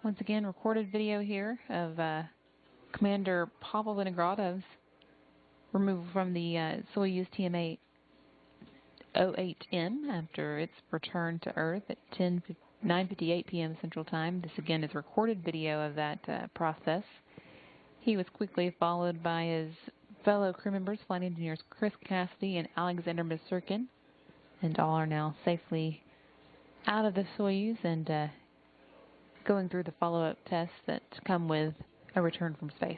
Once again, recorded video here of Commander Pavel Vinogradov's removal from the Soyuz TMA 08M after its return to Earth at 9:58 p.m. Central Time. This again is recorded video of that process. He was quickly followed by his fellow crew members, flight engineers Chris Cassidy and Alexander Misurkin, and all are now safely out of the Soyuz and going through the follow-up tests that come with a return from space.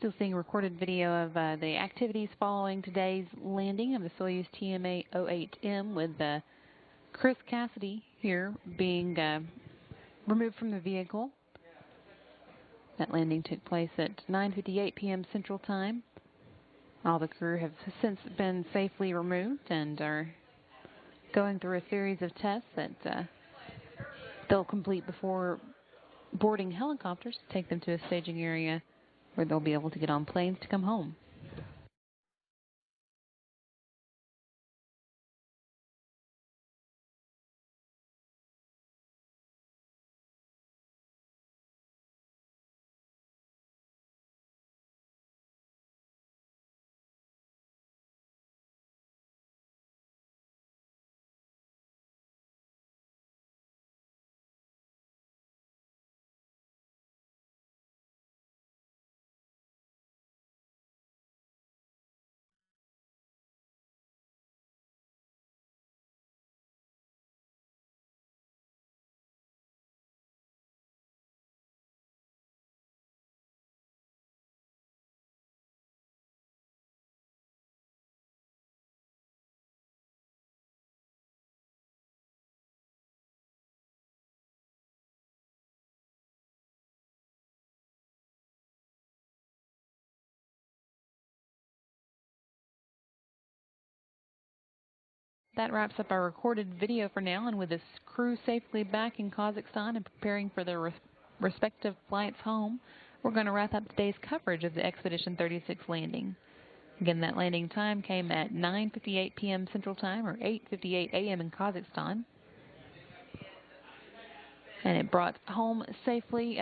Still seeing recorded video of the activities following today's landing of the Soyuz TMA 08M with Chris Cassidy here being removed from the vehicle. That landing took place at 9:58 p.m. Central Time. All the crew have since been safely removed and are going through a series of tests that they'll complete before boarding helicopters to take them to a staging area where they'll be able to get on planes to come home. That wraps up our recorded video for now, and with this crew safely back in Kazakhstan and preparing for their respective flights home, we're going to wrap up today's coverage of the Expedition 36 landing. Again, that landing time came at 9:58 p.m. Central Time, or 8:58 a.m. in Kazakhstan. And it brought home safely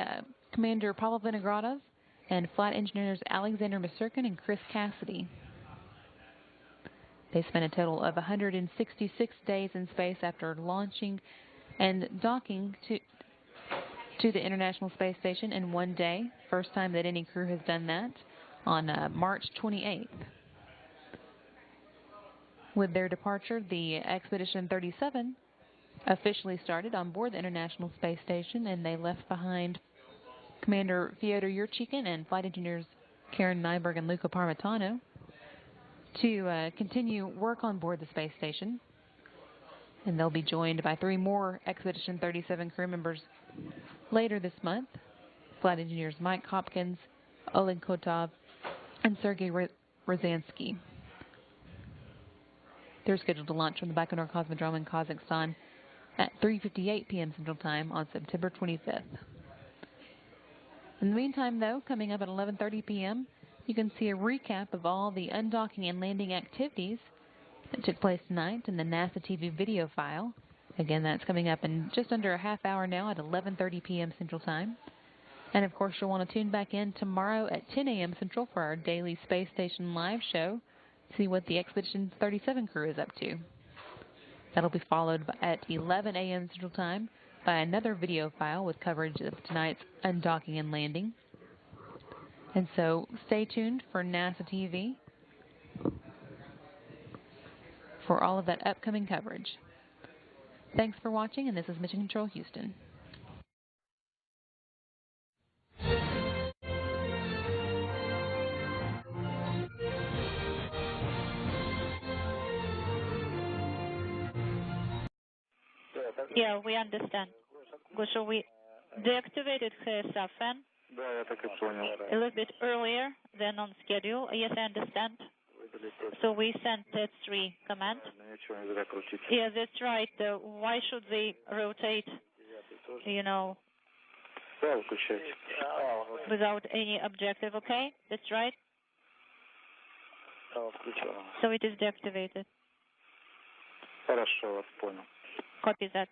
Commander Pavel Vinogradov and flight engineers Alexander Masurkin and Chris Cassidy. They spent a total of 166 days in space after launching and docking to the International Space Station in one day. First time that any crew has done that, on March 28th. With their departure, the Expedition 37 officially started on board the International Space Station, and they left behind Commander Fyodor Yurchikhin and flight engineers Karen Nyberg and Luca Parmitano to continue work on board the space station. And they'll be joined by 3 more Expedition 37 crew members later this month. Flight engineers Mike Hopkins, Oleg Kotov, and Sergei Rozansky. They're scheduled to launch from the Baikonur Cosmodrome in Kazakhstan at 3:58 p.m. Central Time on September 25th. In the meantime, though, coming up at 11:30 p.m., you can see a recap of all the undocking and landing activities that took place tonight in the NASA TV video file. Again, that's coming up in just under a half hour now at 11:30 p.m. Central Time. And, of course, you'll want to tune back in tomorrow at 10 a.m. Central for our daily Space Station live show, see what the Expedition 37 crew is up to. That'll be followed at 11 a.m. Central Time by another video file with coverage of tonight's undocking and landing. And so stay tuned for NASA TV for all of that upcoming coverage. Thanks for watching, and this is Mission Control Houston. Yeah, we understand. Gosha, we deactivated her fan a little bit earlier than on schedule. Yes, I understand. So we sent that 3 command. Yeah, that's right. Why should they rotate, you know, without any objective? Okay, that's right. So it is deactivated. Copy that.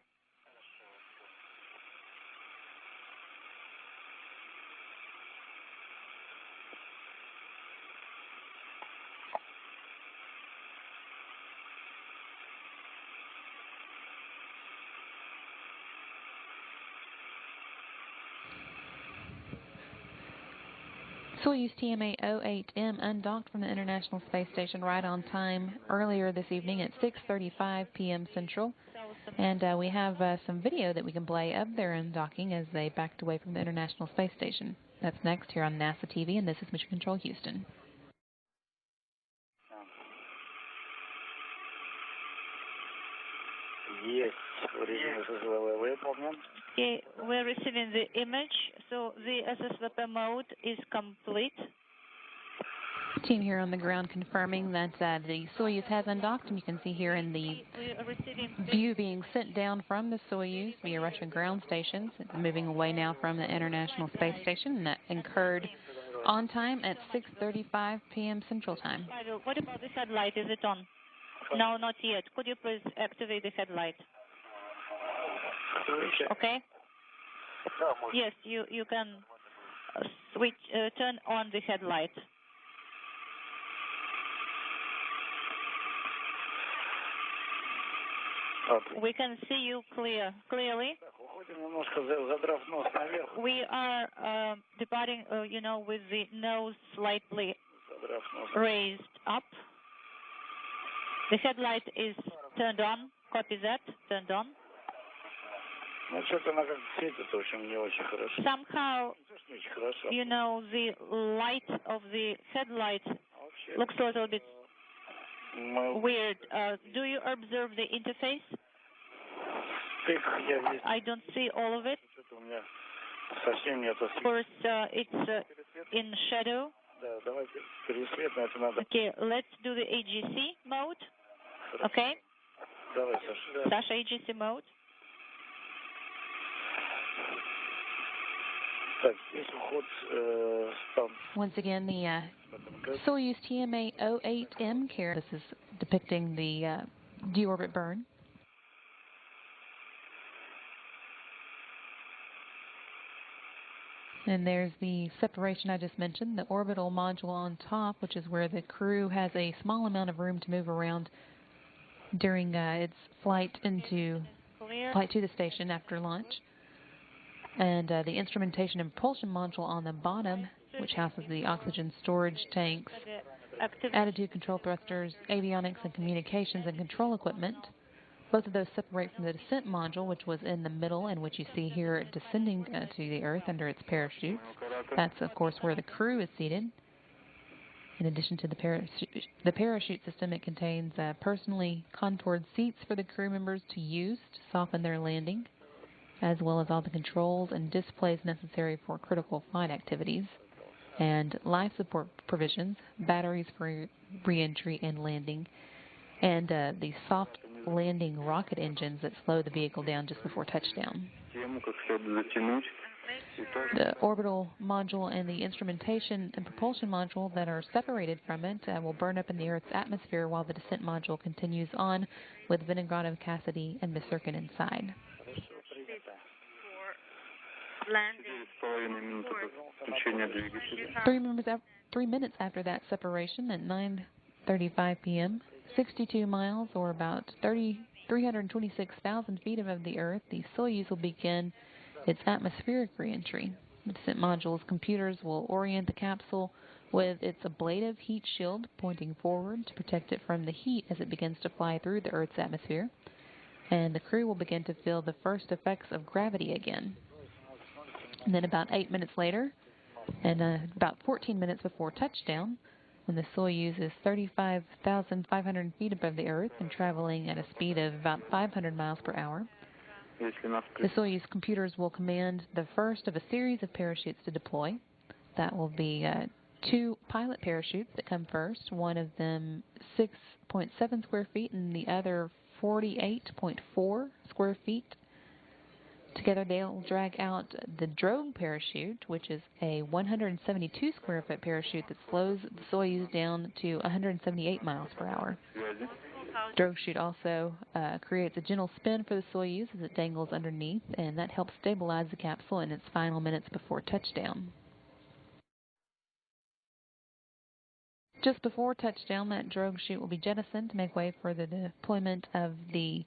Soyuz TMA 08M undocked from the International Space Station right on time earlier this evening at 6:35 p.m. Central. And we have some video that we can play of their undocking as they backed away from the International Space Station. That's next here on NASA TV, and this is Mission Control Houston. Есть. Режим ССВВ выполнен. Okay, we're receiving the image, so the SSVP mode is complete. Team here on the ground confirming that the Soyuz has undocked, and you can see here in the view being sent down from the Soyuz via Russian ground stations. It's moving away now from the International Space Station, and that occurred on time at 6:35 p.m. Central Time. What about the headlight? Is it on? No, not yet. Could you please activate the headlight? Okay. Yes, you can switch, turn on the headlight. We can see you clearly. We are departing, with the nose slightly raised up. The headlight is turned on. Copy that. Turned on. Somehow, the light of the headlight looks a little bit weird. Do you observe the interface? I don't see all of it. Of course, it's in shadow. Okay, let's do the AGC mode. Okay? Sasha, AGC mode. Once again, the Soyuz TMA 08M carrier. This is depicting the deorbit burn. And there's the separation I just mentioned, the orbital module on top, which is where the crew has a small amount of room to move around during its flight to the station after launch. And the instrumentation and propulsion module on the bottom, which houses the oxygen storage tanks, attitude control thrusters, avionics and communications and control equipment. Both of those separate from the descent module, which was in the middle and which you see here descending to the Earth under its parachutes. That's, of course, where the crew is seated. In addition to the parachute system, it contains personally contoured seats for the crew members to use to soften their landing, as well as all the controls and displays necessary for critical flight activities, and life support provisions, batteries for re-entry and landing, and the soft landing rocket engines that slow the vehicle down just before touchdown. The orbital module and the instrumentation and propulsion module that are separated from it will burn up in the Earth's atmosphere while the descent module continues on with Vinogradov, Cassidy, and Misurkin inside. 3 minutes after that separation at 9:35 p.m., 62 miles or about 326,000 feet above the Earth, the Soyuz will begin its atmospheric reentry. The descent module's computers will orient the capsule with its ablative heat shield pointing forward to protect it from the heat as it begins to fly through the Earth's atmosphere. And the crew will begin to feel the first effects of gravity again. And then about 8 minutes later, and about 14 minutes before touchdown, when the Soyuz is 35,500 feet above the Earth and traveling at a speed of about 500 miles per hour, the Soyuz computers will command the first of a series of parachutes to deploy. That will be 2 pilot parachutes that come first, one of them 6.7 square feet and the other 48.4 square feet. Together they'll drag out the drogue parachute, which is a 172 square foot parachute that slows the Soyuz down to 178 miles per hour. The drogue chute also creates a gentle spin for the Soyuz as it dangles underneath, and that helps stabilize the capsule in its final minutes before touchdown. Just before touchdown, that drogue chute will be jettisoned to make way for the deployment of the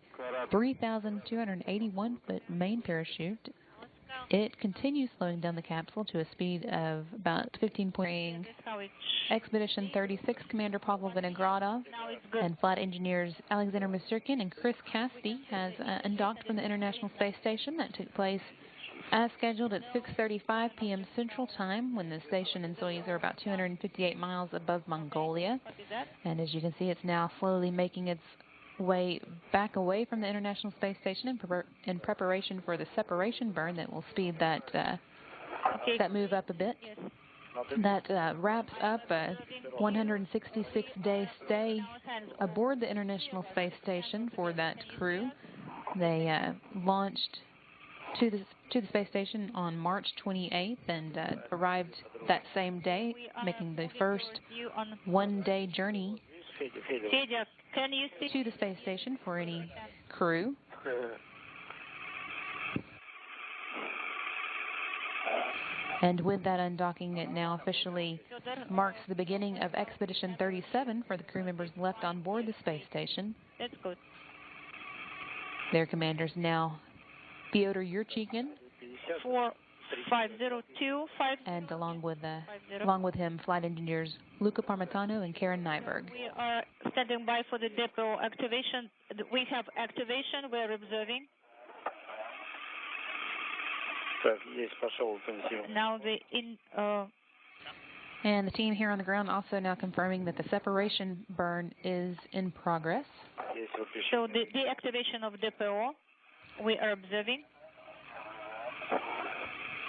3,281-foot main parachute. It continues slowing down the capsule to a speed of about 15 points. Expedition 36 Commander Pavel Vinogradov and flight engineers Alexander Misurkin and Chris Cassidy has undocked from the International Space Station. That took place as scheduled at 6:35 p.m. Central Time, when the station and Soyuz are about 258 miles above Mongolia. And as you can see, it's now slowly making its way back away from the International Space Station in preparation for the separation burn that will speed that move up a bit. That wraps up a 166-day stay aboard the International Space Station for that crew. They launched to the space station on March 28th and arrived that same day, making the first one-day journey to the space station for any crew. And with that undocking, it now officially marks the beginning of Expedition 37 for the crew members left on board the space station. That's good. Their commanders now Fyodor Yurchikhin, 4502, and along with him, flight engineers Luca Parmitano and Karen Nyberg. We are standing by for the depot activation. We have activation. We are observing. Now and the team here on the ground also now confirming that the separation burn is in progress. So the deactivation of depot, we are observing.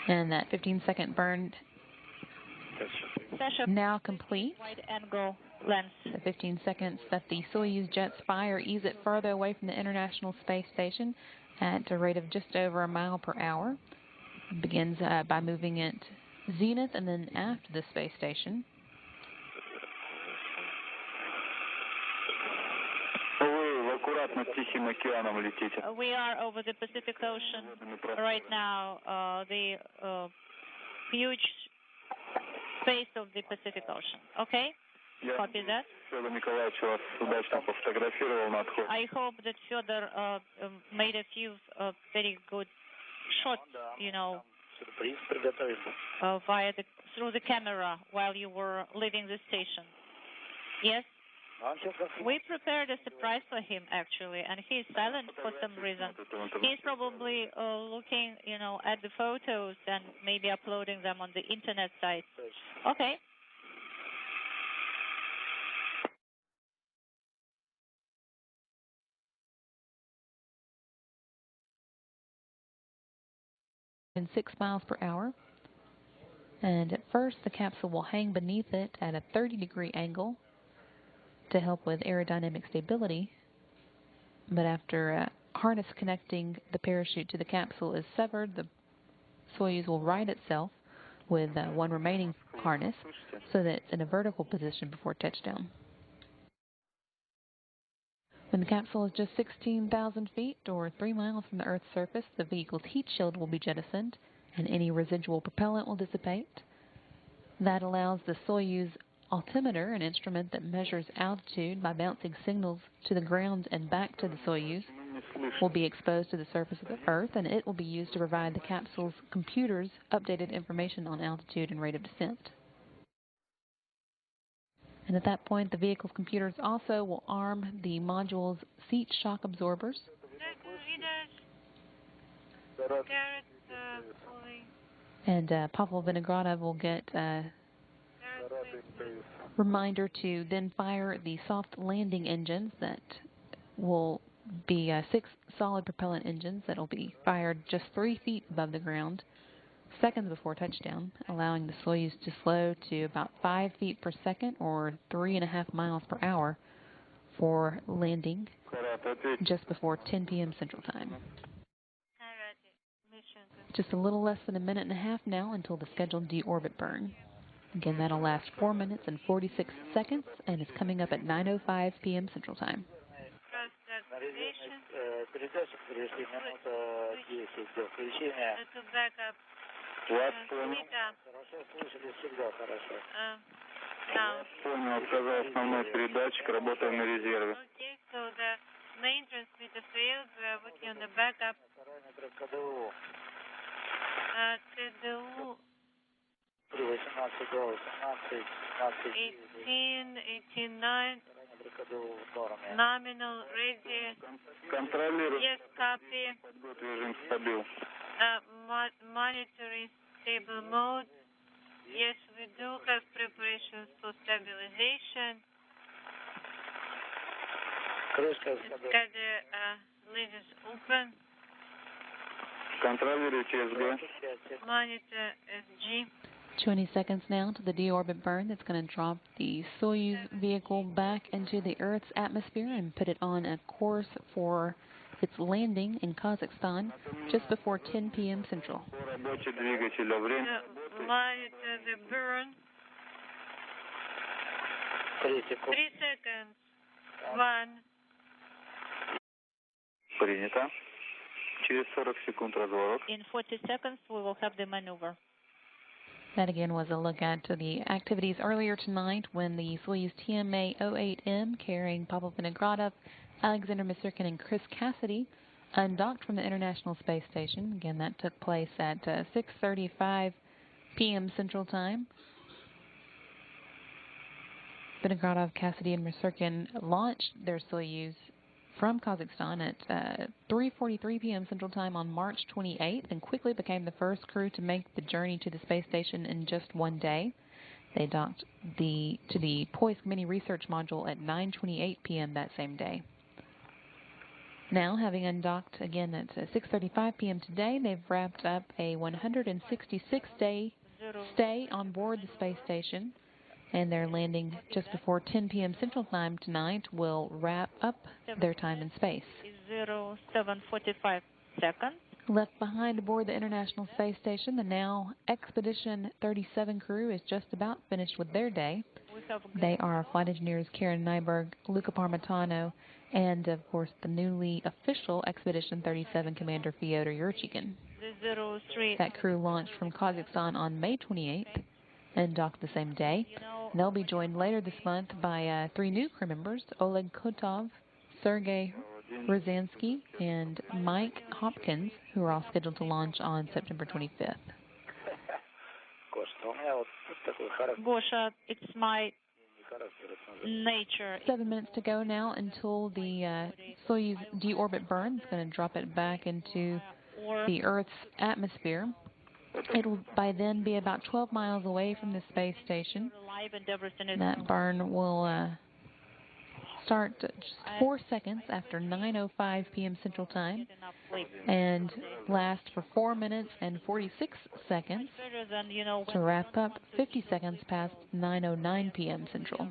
And that 15-second burn now complete. Wide angle lens. The 15 seconds that the Soyuz jets fire ease it farther away from the International Space Station at a rate of just over a mile per hour. It begins by moving it zenith and then aft the space station. We are over the Pacific Ocean right now, the huge space of the Pacific Ocean. Okay? Copy that. I hope that Fyodor made a few very good shots, through the camera while you were leaving the station. Yes? We prepared a surprise for him, actually, and he's silent for some reason. He's probably looking, at the photos and maybe uploading them on the internet site. Okay. In 6 miles per hour. And at first, the capsule will hang beneath it at a 30-degree angle to help with aerodynamic stability. But after harness connecting the parachute to the capsule is severed, the Soyuz will right itself with one remaining harness so that it's in a vertical position before touchdown. When the capsule is just 16,000 feet or 3 miles from the Earth's surface, the vehicle's heat shield will be jettisoned and any residual propellant will dissipate. That allows the Soyuz altimeter, an instrument that measures altitude by bouncing signals to the ground and back to the Soyuz, will be exposed to the surface of the Earth, and it will be used to provide the capsule's computers updated information on altitude and rate of descent. And at that point, the vehicle's computers also will arm the module's seat shock absorbers. And Pavel Vinogradov will get a reminder to then fire the soft landing engines that will be 6 solid propellant engines that will be fired just 3 feet above the ground, seconds before touchdown, allowing the Soyuz to slow to about 5 feet per second or 3.5 miles per hour for landing just before 10 p.m. Central Time. Just a little less than a minute and a half now until the scheduled deorbit burn. Again, that'll last 4 minutes and 46 seconds, and it's coming up at 9:05 p.m. Central Time. Понял, сказал основной передатчик, работаем на резерве. Okay, so the main transmitter failed, we are working on the backup. TDU 18, 18.9, nominal, ready. Контролируем. Yes, copy. Режим стабил. Monitoring stable mode. Yes, we do have preparations for stabilization. Lid is open. Контролируйте СГ. Monitor SG. 20 seconds now to the deorbit burn that's going to drop the Soyuz vehicle back into the Earth's atmosphere and put it on a course for its landing in Kazakhstan just before 10 p.m. Central. Рабочий двигатель. Время. Monitor the burn. 3 seconds. 1. Принято. Через 40 секунд разворот. In 40 seconds, we will have the maneuver. That again was a look at the activities earlier tonight when the Soyuz TMA 08M carrying Pavel Vinogradov, Alexander Misurkin, and Chris Cassidy undocked from the International Space Station. Again, that took place at 6:35 p.m. Central Time. Vinogradov, Cassidy, and Misurkin launched their Soyuz from Kazakhstan at 3:43 p.m. Central Time on March 28th and quickly became the first crew to make the journey to the space station in just one day. They docked to the Poisk Mini Research Module at 9:28 p.m. that same day. Now, having undocked again at 6:35 p.m. today, they've wrapped up a 166-day stay on board the space station, and their landing just before 10 p.m. Central Time tonight will wrap up their time in space. 07:45 seconds. Left behind aboard the International Space Station, the now Expedition 37 crew is just about finished with their day. They are flight engineers Karen Nyberg, Luca Parmitano, and, of course, the newly official Expedition 37 Commander Fyodor Yurchikhin. That crew launched from Kazakhstan on May 28th and docked the same day. They'll be joined later this month by 3 new crew members, Oleg Kotov, Sergei Rosansky, and Mike Hopkins, who are all scheduled to launch on September 25th. Gosha, it's my nature. 7 minutes to go now until the Soyuz deorbit burn. It's going to drop it back into the Earth's atmosphere. It'll by then be about 12 miles away from the space station. That burn will start just 4 seconds after 9:05 p.m. Central Time and last for 4 minutes and 46 seconds to wrap up 50 seconds past 9:09 p.m. Central.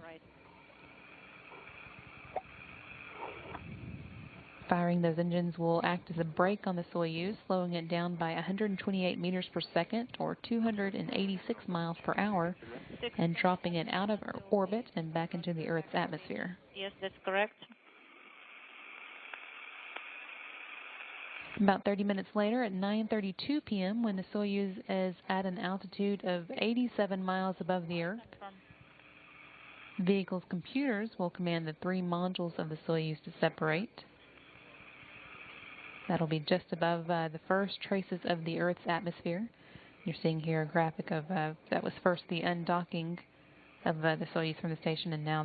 Firing those engines will act as a brake on the Soyuz, slowing it down by 128 meters per second or 286 miles per hour and dropping it out of orbit and back into the Earth's atmosphere. Yes, that's correct. About 30 minutes later at 9:32 p.m. when the Soyuz is at an altitude of 87 miles above the Earth, the vehicle's computers will command the 3 modules of the Soyuz to separate. That'll be just above the first traces of the Earth's atmosphere. You're seeing here a graphic of that was first the undocking of the Soyuz from the station, and now